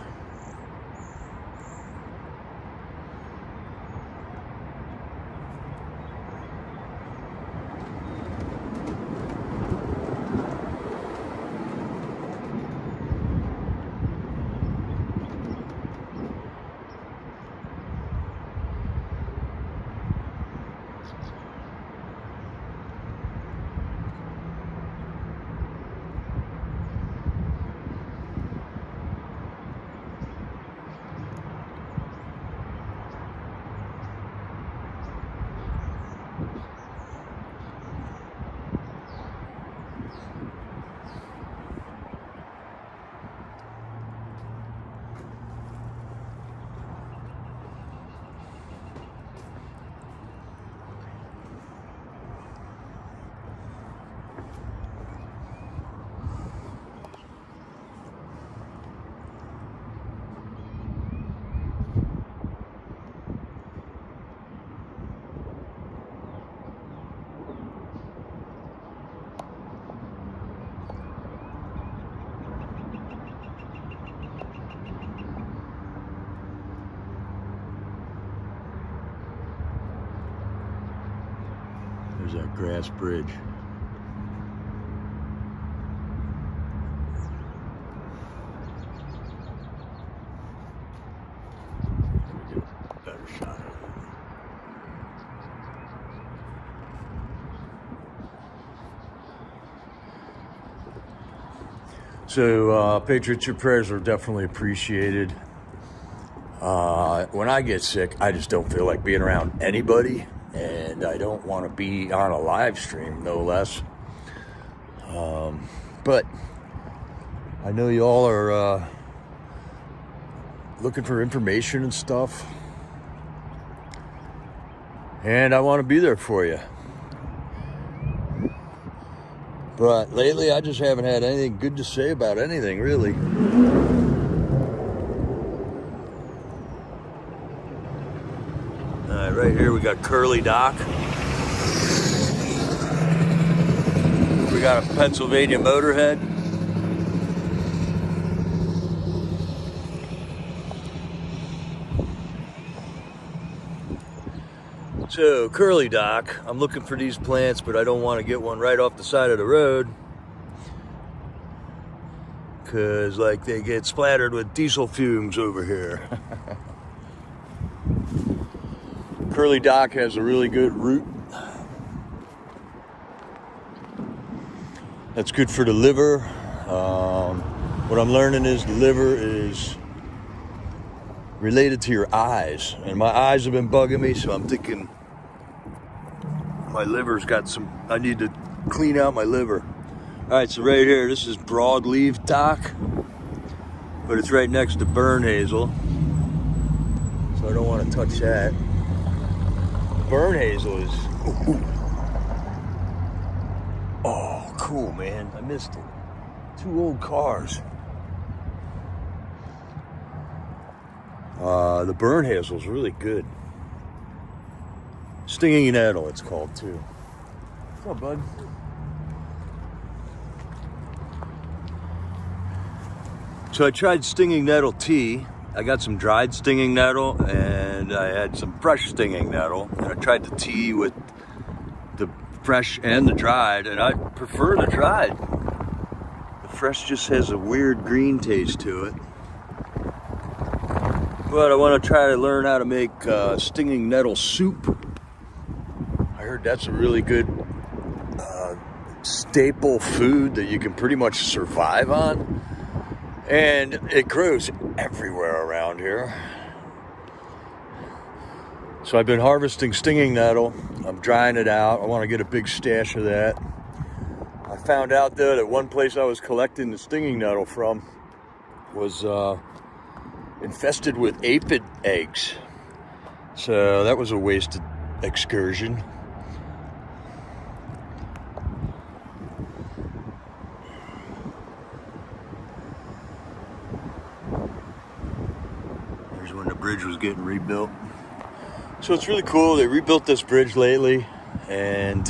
There's that grass bridge. Get a better shot of it. So, Patriots, your prayers are definitely appreciated. When I get sick, I just don't feel like being around anybody. And I don't want to be on a live stream, no less. But I know you all are looking for information and stuff. And I want to be there for you. But lately, I just haven't had anything good to say about anything, really. Right here we got Curly Dock. We got a Pennsylvania Motorhead. So Curly Dock, I'm looking for these plants, but I don't want to get one right off the side of the road, because like they get splattered with diesel fumes over here. Curly Dock has a really good root. That's good for the liver. What I'm learning is the liver is related to your eyes. And my eyes have been bugging me, so I'm thinking my liver's got some, I need to clean out my liver. All right, so right here, this is broadleaf dock, but it's right next to burn hazel. so I don't want to touch that. Burn hazel is... Ooh. Oh, cool, man. I missed it. 2 old cars. The burn hazel is really good. Stinging nettle, it's called too. What's up, bud? So I tried stinging nettle tea. I got some dried stinging nettle and I had some fresh stinging nettle. And I tried the tea with the fresh and the dried, and I prefer the dried. The fresh just has a weird green taste to it. But I want to try to learn how to make stinging nettle soup. I heard that's a really good staple food that you can pretty much survive on. And it grows everywhere around here. So I've been harvesting stinging nettle. I'm drying it out. I want to get a big stash of that. I found out though that one place I was collecting the stinging nettle from was infested with aphid eggs. So that was a wasted excursion. Here's when the bridge was getting rebuilt. So it's really cool. They rebuilt this bridge lately, and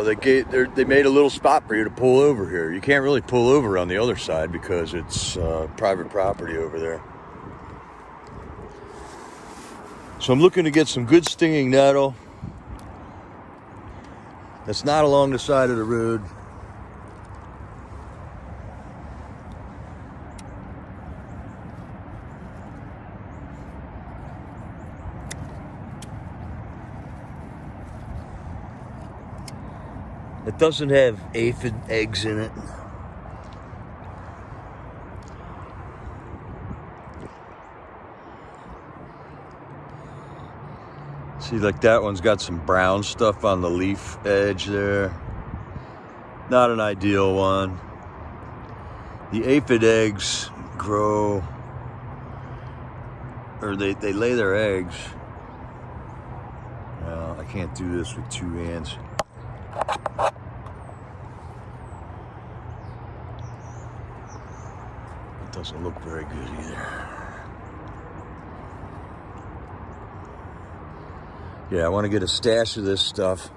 they made a little spot for you to pull over here. You can't really pull over on the other side because it's private property over there. So I'm looking to get some good stinging nettle that's not along the side of the road. It doesn't have aphid eggs in it. See, like that one's got some brown stuff on the leaf edge there. Not an ideal one. The aphid eggs grow, or they lay their eggs. Well, I can't do this with 2 hands. Doesn't look very good either. Yeah, I want to get a stash of this stuff.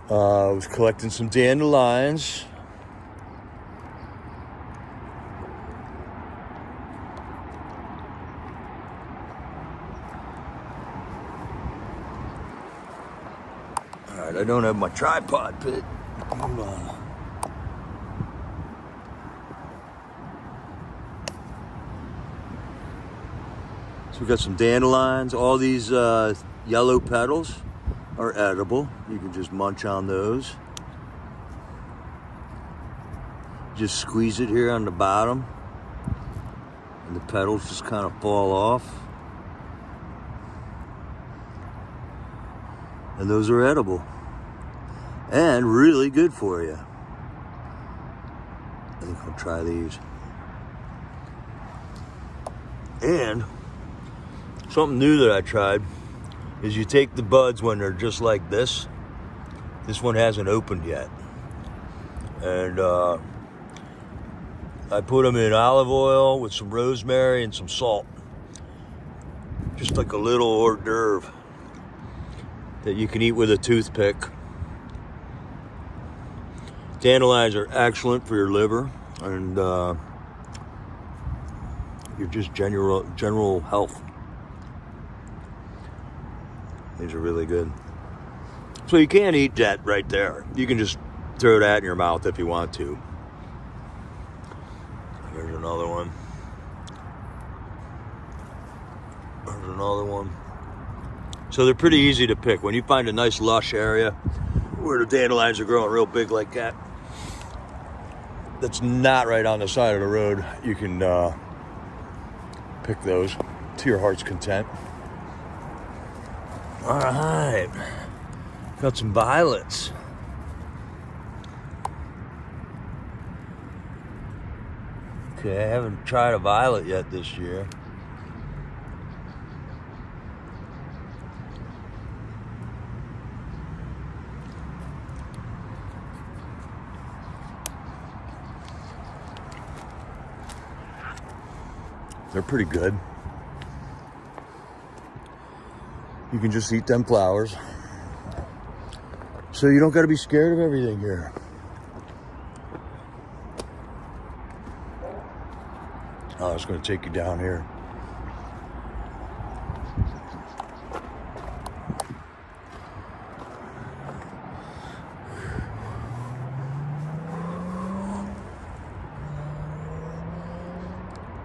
I was collecting some dandelions. All right, I don't have my tripod pit. Hold on. So we got some dandelions. All these yellow petals are edible. You can just munch on those. Just squeeze it here on the bottom, and the petals just kind of fall off. And those are edible and really good for you. I think I'll try these. And something new that I tried is you take the buds when they're just like this. This one hasn't opened yet. And I put them in olive oil with some rosemary and some salt. Just like a little hors d'oeuvre that you can eat with a toothpick. Dandelions are excellent for your liver and your just general health. These are really good. So you can't eat that right there. You can just throw that in your mouth if you want to. There's another one. There's another one. So they're pretty easy to pick. When you find a nice lush area where the dandelions are growing real big like that, that's not right on the side of the road, you can pick those to your heart's content. All right, got some violets. Okay, I haven't tried a violet yet this year. They're pretty good. You can just eat them flowers. So you don't got to be scared of everything here. Oh, I was going to take you down here.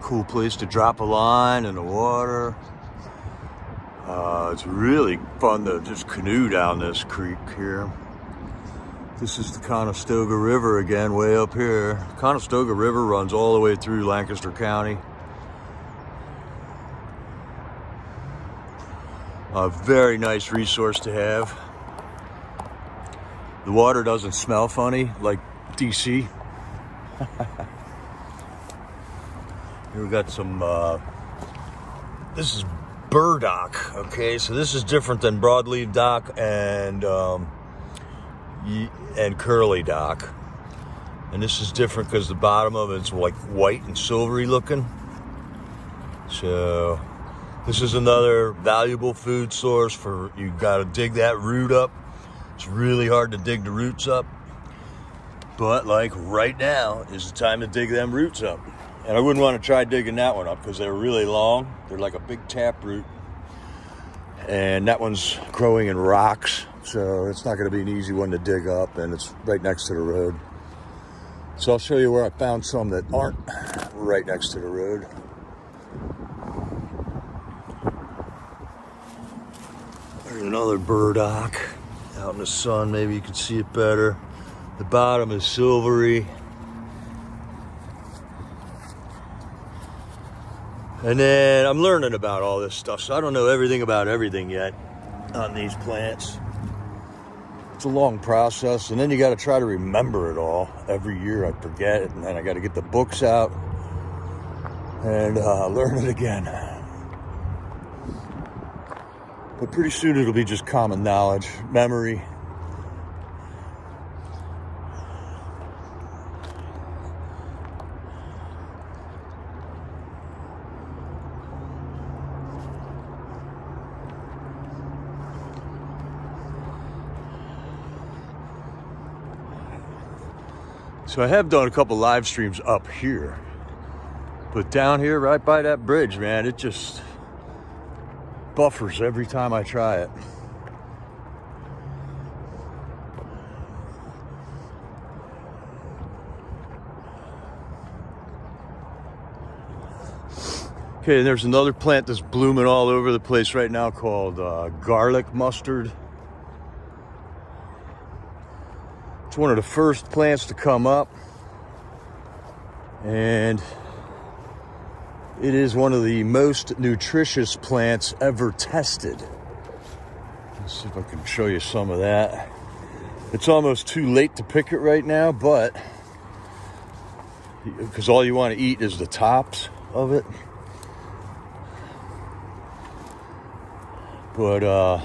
Cool place to drop a line in the water. It's really fun to just canoe down this creek here. This is the Conestoga River again, way up here. Conestoga River runs all the way through Lancaster County. A very nice resource to have. The water doesn't smell funny like DC. Here we got some, this is burdock, okay? So this is different than broadleaf dock and curly dock. And this is different because the bottom of it's like white and silvery looking. So this is another valuable food source for, you gotta dig that root up. It's really hard to dig the roots up. But like right now is the time to dig them roots up. And I wouldn't want to try digging that one up because they're really long. They're like a big taproot. And that one's growing in rocks. So it's not going to be an easy one to dig up. And it's right next to the road. So I'll show you where I found some that aren't right next to the road. There's another burdock out in the sun. Maybe you can see it better. The bottom is silvery. And then I'm learning about all this stuff, so I don't know everything about everything yet on these plants. It's a long process, and then you got to try to remember it all. Every year I forget it, and then I got to get the books out and learn it again. But pretty soon it'll be just common knowledge, memory. So I have done a couple live streams up here, but down here right by that bridge, man, it just buffers every time I try it. Okay, there's another plant that's blooming all over the place right now called garlic mustard. It's one of the first plants to come up, and it is one of the most nutritious plants ever tested. Let's see if I can show you some of that. It's almost too late to pick it right now, but because all you want to eat is the tops of it. But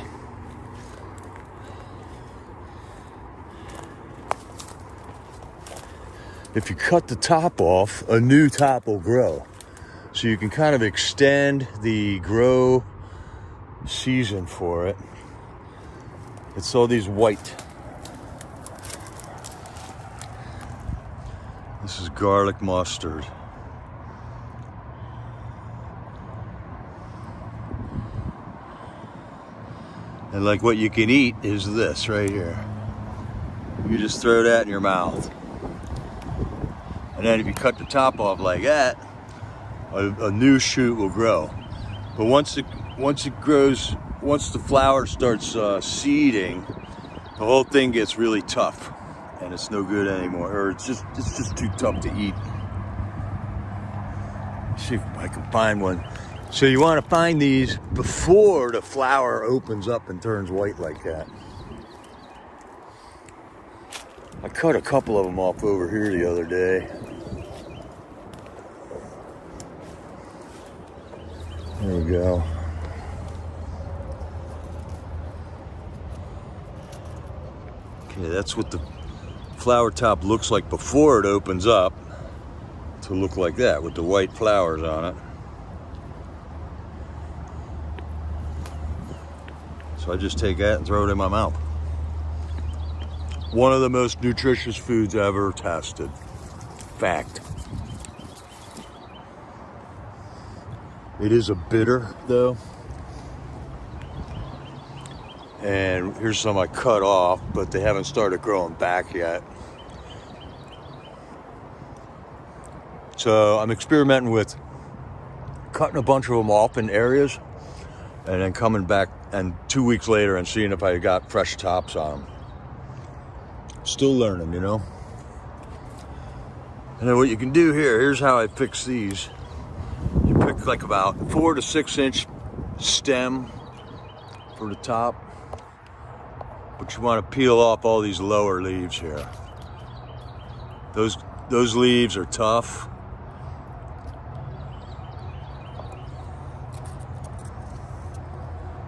if you cut the top off, a new top will grow. So you can kind of extend the grow season for it. It's all these white. This is garlic mustard. And like what you can eat is this right here. You just throw that in your mouth. And then if you cut the top off like that, a new shoot will grow. But once it grows, once the flower starts seeding, the whole thing gets really tough, and it's no good anymore. Or it's just too tough to eat. Let's see if I can find one. So you want to find these before the flower opens up and turns white like that. I cut a couple of them off over here the other day. There we go. Okay, that's what the flower top looks like before it opens up to look like that with the white flowers on it. So I just take that and throw it in my mouth. One of the most nutritious foods ever tested. Fact. It is a bitter though. And here's some I cut off, but they haven't started growing back yet. So I'm experimenting with cutting a bunch of them off in areas and then coming back and 2 weeks later and seeing if I got fresh tops on them. Still learning, you know. And then what you can do here's how I fix these. You pick like about 4 to 6 inch stem for the top. But you want to peel off all these lower leaves here. Those leaves are tough.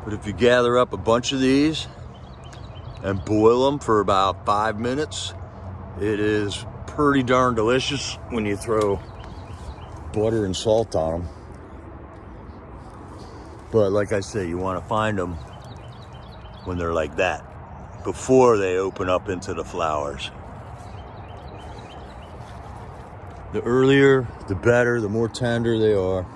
But if you gather up a bunch of these and boil them for about 5 minutes, it is pretty darn delicious when you throw butter and salt on them. But like I say, you want to find them when they're like that, before they open up into the flowers. The earlier, the better, the more tender they are.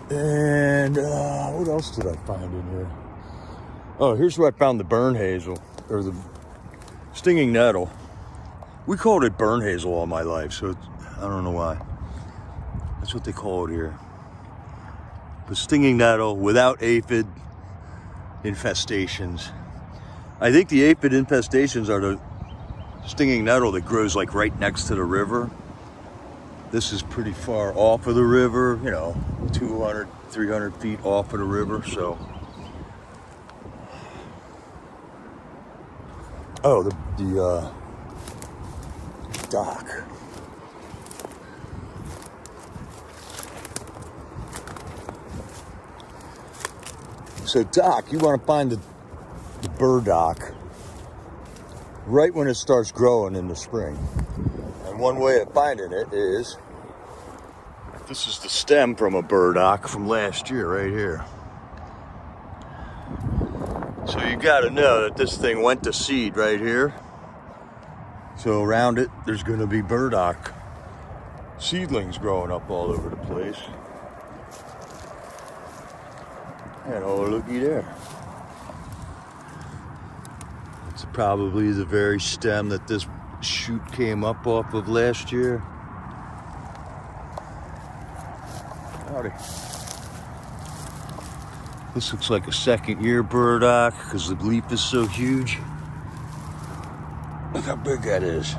And what else did I find in here? Oh, here's where I found the burn hazel, or the stinging nettle. We called it burn hazel all my life, so I don't know why. That's what they call it here. The stinging nettle without aphid infestations. I think the aphid infestations are the stinging nettle that grows like right next to the river. This is pretty far off of the river, you know, 200, 300 feet off of the river, so. Oh, the dock. So dock, you want to find the burdock right when it starts growing in the spring. And one way of finding it is, this is the stem from a burdock from last year right here. So you got to know that this thing went to seed right here. So around it, there's going to be burdock seedlings growing up all over the place. And oh, looky there. It's probably the very stem that this shoot came up off of last year. Howdy. This looks like a second year burdock because the leaf is so huge. Look how big that is.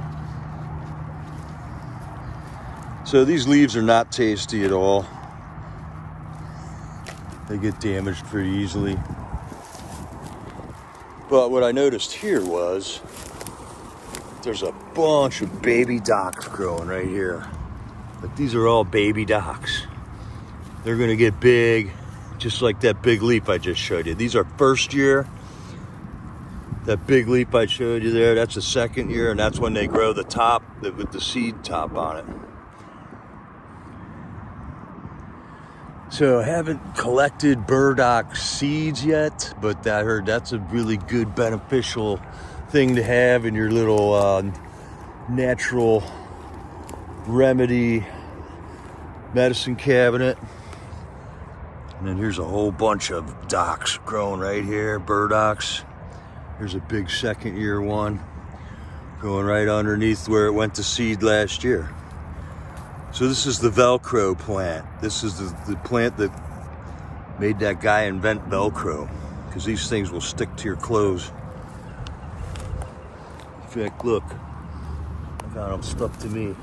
So these leaves are not tasty at all. They get damaged pretty easily. But what I noticed here was there's a bunch of baby docks growing right here. But these are all baby docks. They're gonna get big, just like that big leaf I just showed you. These are first year. That big leaf I showed you there, that's the second year, and that's when they grow the top with the seed top on it. So I haven't collected burdock seeds yet, but I heard that's a really good beneficial thing to have in your little natural remedy medicine cabinet. And then here's a whole bunch of docks growing right here, burdocks. Here's a big second year one going right underneath where it went to seed last year. So this is the Velcro plant. This is the plant that made that guy invent Velcro, because these things will stick to your clothes. In fact, look, I got them stuck to me.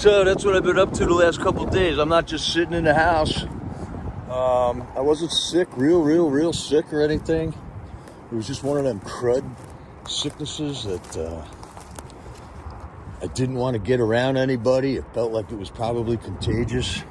So that's what I've been up to the last couple of days. I'm not just sitting in the house. I wasn't sick, real sick or anything. It was just one of them crud sicknesses that I didn't want to get around anybody. It felt like it was probably contagious.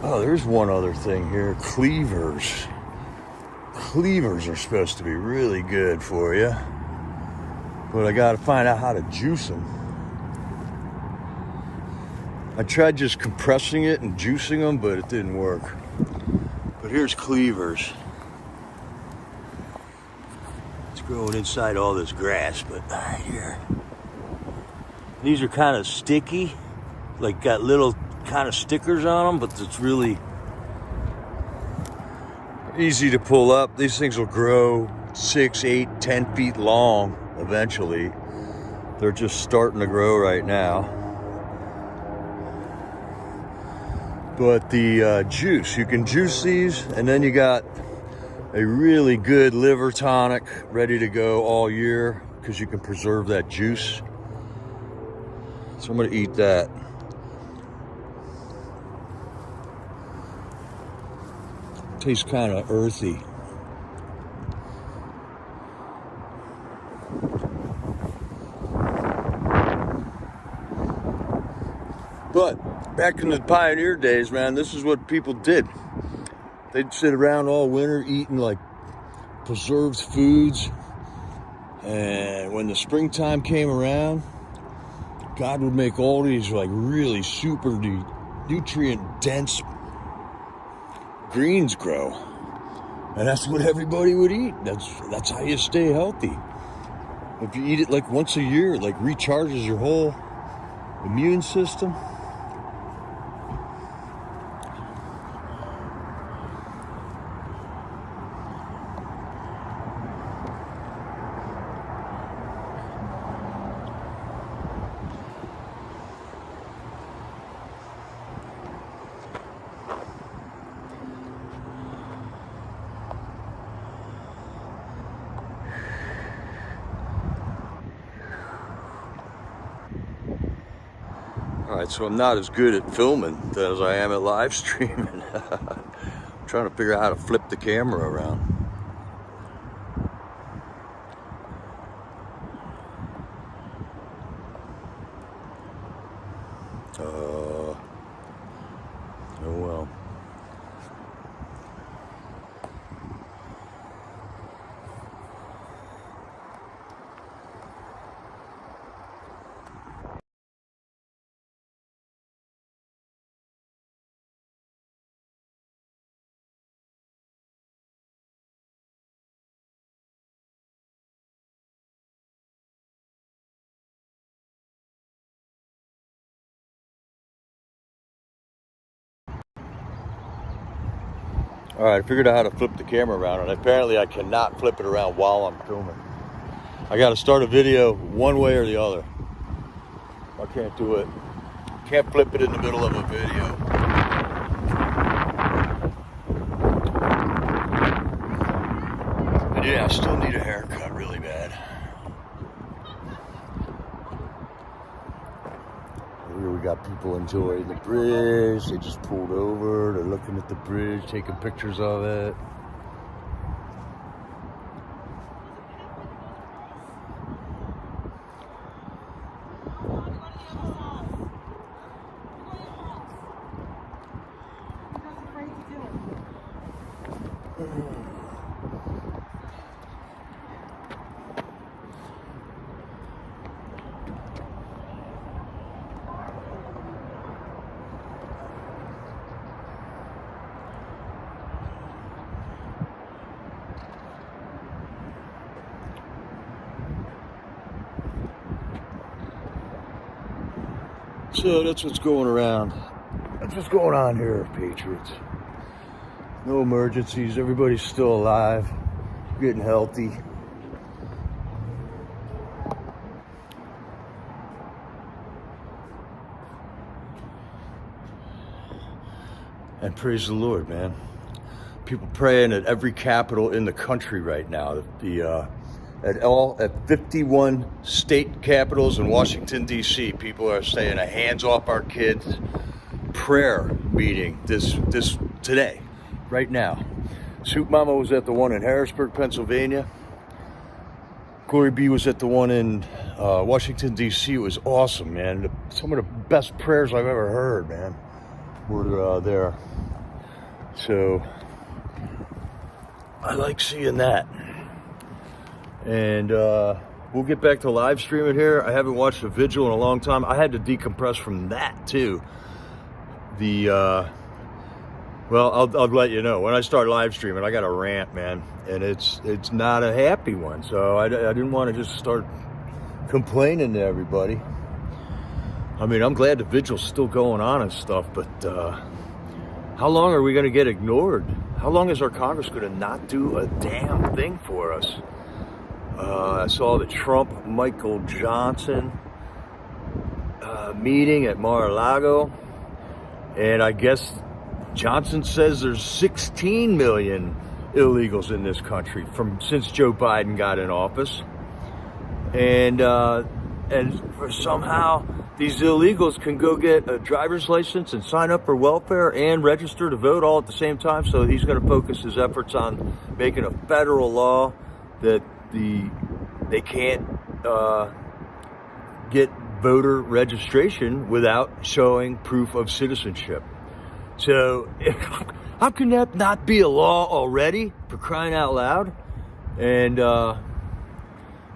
Oh, there's one other thing here. Cleavers. Cleavers are supposed to be really good for you. But I gotta find out how to juice them. I tried just compressing it and juicing them, but it didn't work. But here's cleavers. It's growing inside all this grass, but right here. These are kind of sticky, like got little kind of stickers on them, but it's really easy to pull up. These things will grow 6, 8, 10 feet long eventually. They're just starting to grow right now. But the juice, you can juice these, and then you got a really good liver tonic ready to go all year because you can preserve that juice. So I'm gonna eat that. Tastes kind of earthy. But back in the pioneer days, man, this is what people did. They'd sit around all winter eating like preserved foods. And when the springtime came around, God would make all these like really super nutrient dense greens grow. And that's what everybody would eat. That's how you stay healthy. If you eat it like once a year, it like recharges your whole immune system. All right, so I'm not as good at filming as I am at live streaming. I'm trying to figure out how to flip the camera around. Oh well. All right, I figured out how to flip the camera around, and apparently I cannot flip it around while I'm filming. I got to start a video one way or the other. I can't do it. Can't flip it in the middle of a video. And yeah, I still need a haircut really bad. Here we got people enjoying the bridge. They just pulled over. They're looking at the bridge, taking pictures of it. So that's what's going around. That's what's going on here, Patriots. No emergencies. Everybody's still alive, getting healthy. And praise the Lord, man. People praying at every capital in the country right now. At 51 state capitals in Washington, D.C., people are saying a hands off our kids prayer meeting this today, right now. Soup Mama was at the one in Harrisburg, Pennsylvania. Glory B was at the one in Washington, D.C. It was awesome, man. Some of the best prayers I've ever heard, man, were there. So I like seeing that. And we'll get back to live streaming here. I haven't watched a Vigil in a long time. I had to decompress from that too. Well, I'll let you know. When I start live streaming, I got a rant, man. And it's not a happy one. So I didn't want to just start complaining to everybody. I mean, I'm glad the Vigil's still going on and stuff, but how long are we going to get ignored? How long is our Congress going to not do a damn thing for us? I saw the Trump-Michael Johnson meeting at Mar-a-Lago, and I guess Johnson says there's 16 million illegals in this country since Joe Biden got in office, and somehow these illegals can go get a driver's license and sign up for welfare and register to vote all at the same time. So he's going to focus his efforts on making a federal law that they can't get voter registration without showing proof of citizenship. So how can that not be a law already, for crying out loud? And I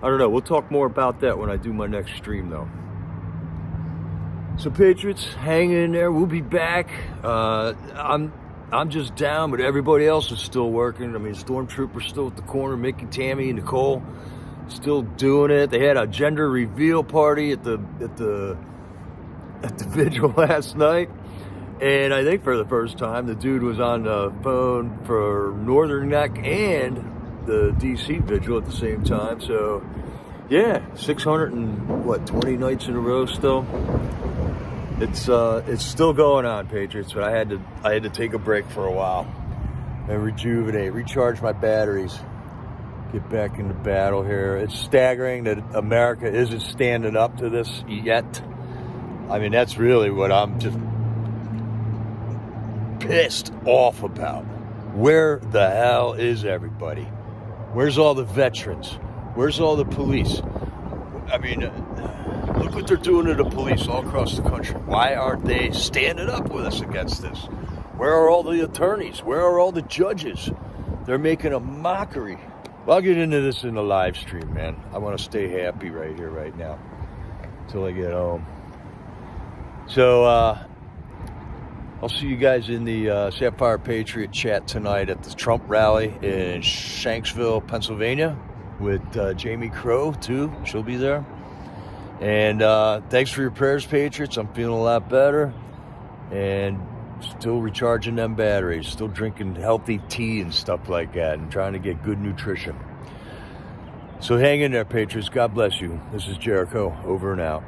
don't know. We'll talk more about that when I do my next stream, though. So Patriots, hang in there. We'll be back. I'm just down, but everybody else is still working. I mean, Stormtroopers still at the corner, Mickey, Tammy, and Nicole still doing it. They had a gender reveal party at the Vigil last night, and I think for the first time, the dude was on the phone for Northern Neck and the DC Vigil at the same time. So yeah, 620 nights in a row still. It's still going on, Patriots, but I had to take a break for a while and rejuvenate, recharge my batteries, get back into battle here. It's staggering that America isn't standing up to this yet. I mean, that's really what I'm just pissed off about. Where the hell is everybody? Where's all the veterans? Where's all the police? I mean, look what they're doing to the police all across the country. Why aren't they standing up with us against this? Where are all the attorneys? Where are all the judges? They're making a mockery. Well, I'll get into this in the live stream, man. I want to stay happy right here, right now, until I get home. So, I'll see you guys in the Sapphire Patriot chat tonight at the Trump rally in Shanksville, Pennsylvania, with Jamie Crow, too. She'll be there. And thanks for your prayers, Patriots. I'm feeling a lot better. And still recharging them batteries. Still drinking healthy tea and stuff like that. And trying to get good nutrition. So hang in there, Patriots. God bless you. This is Jericho. Over and out.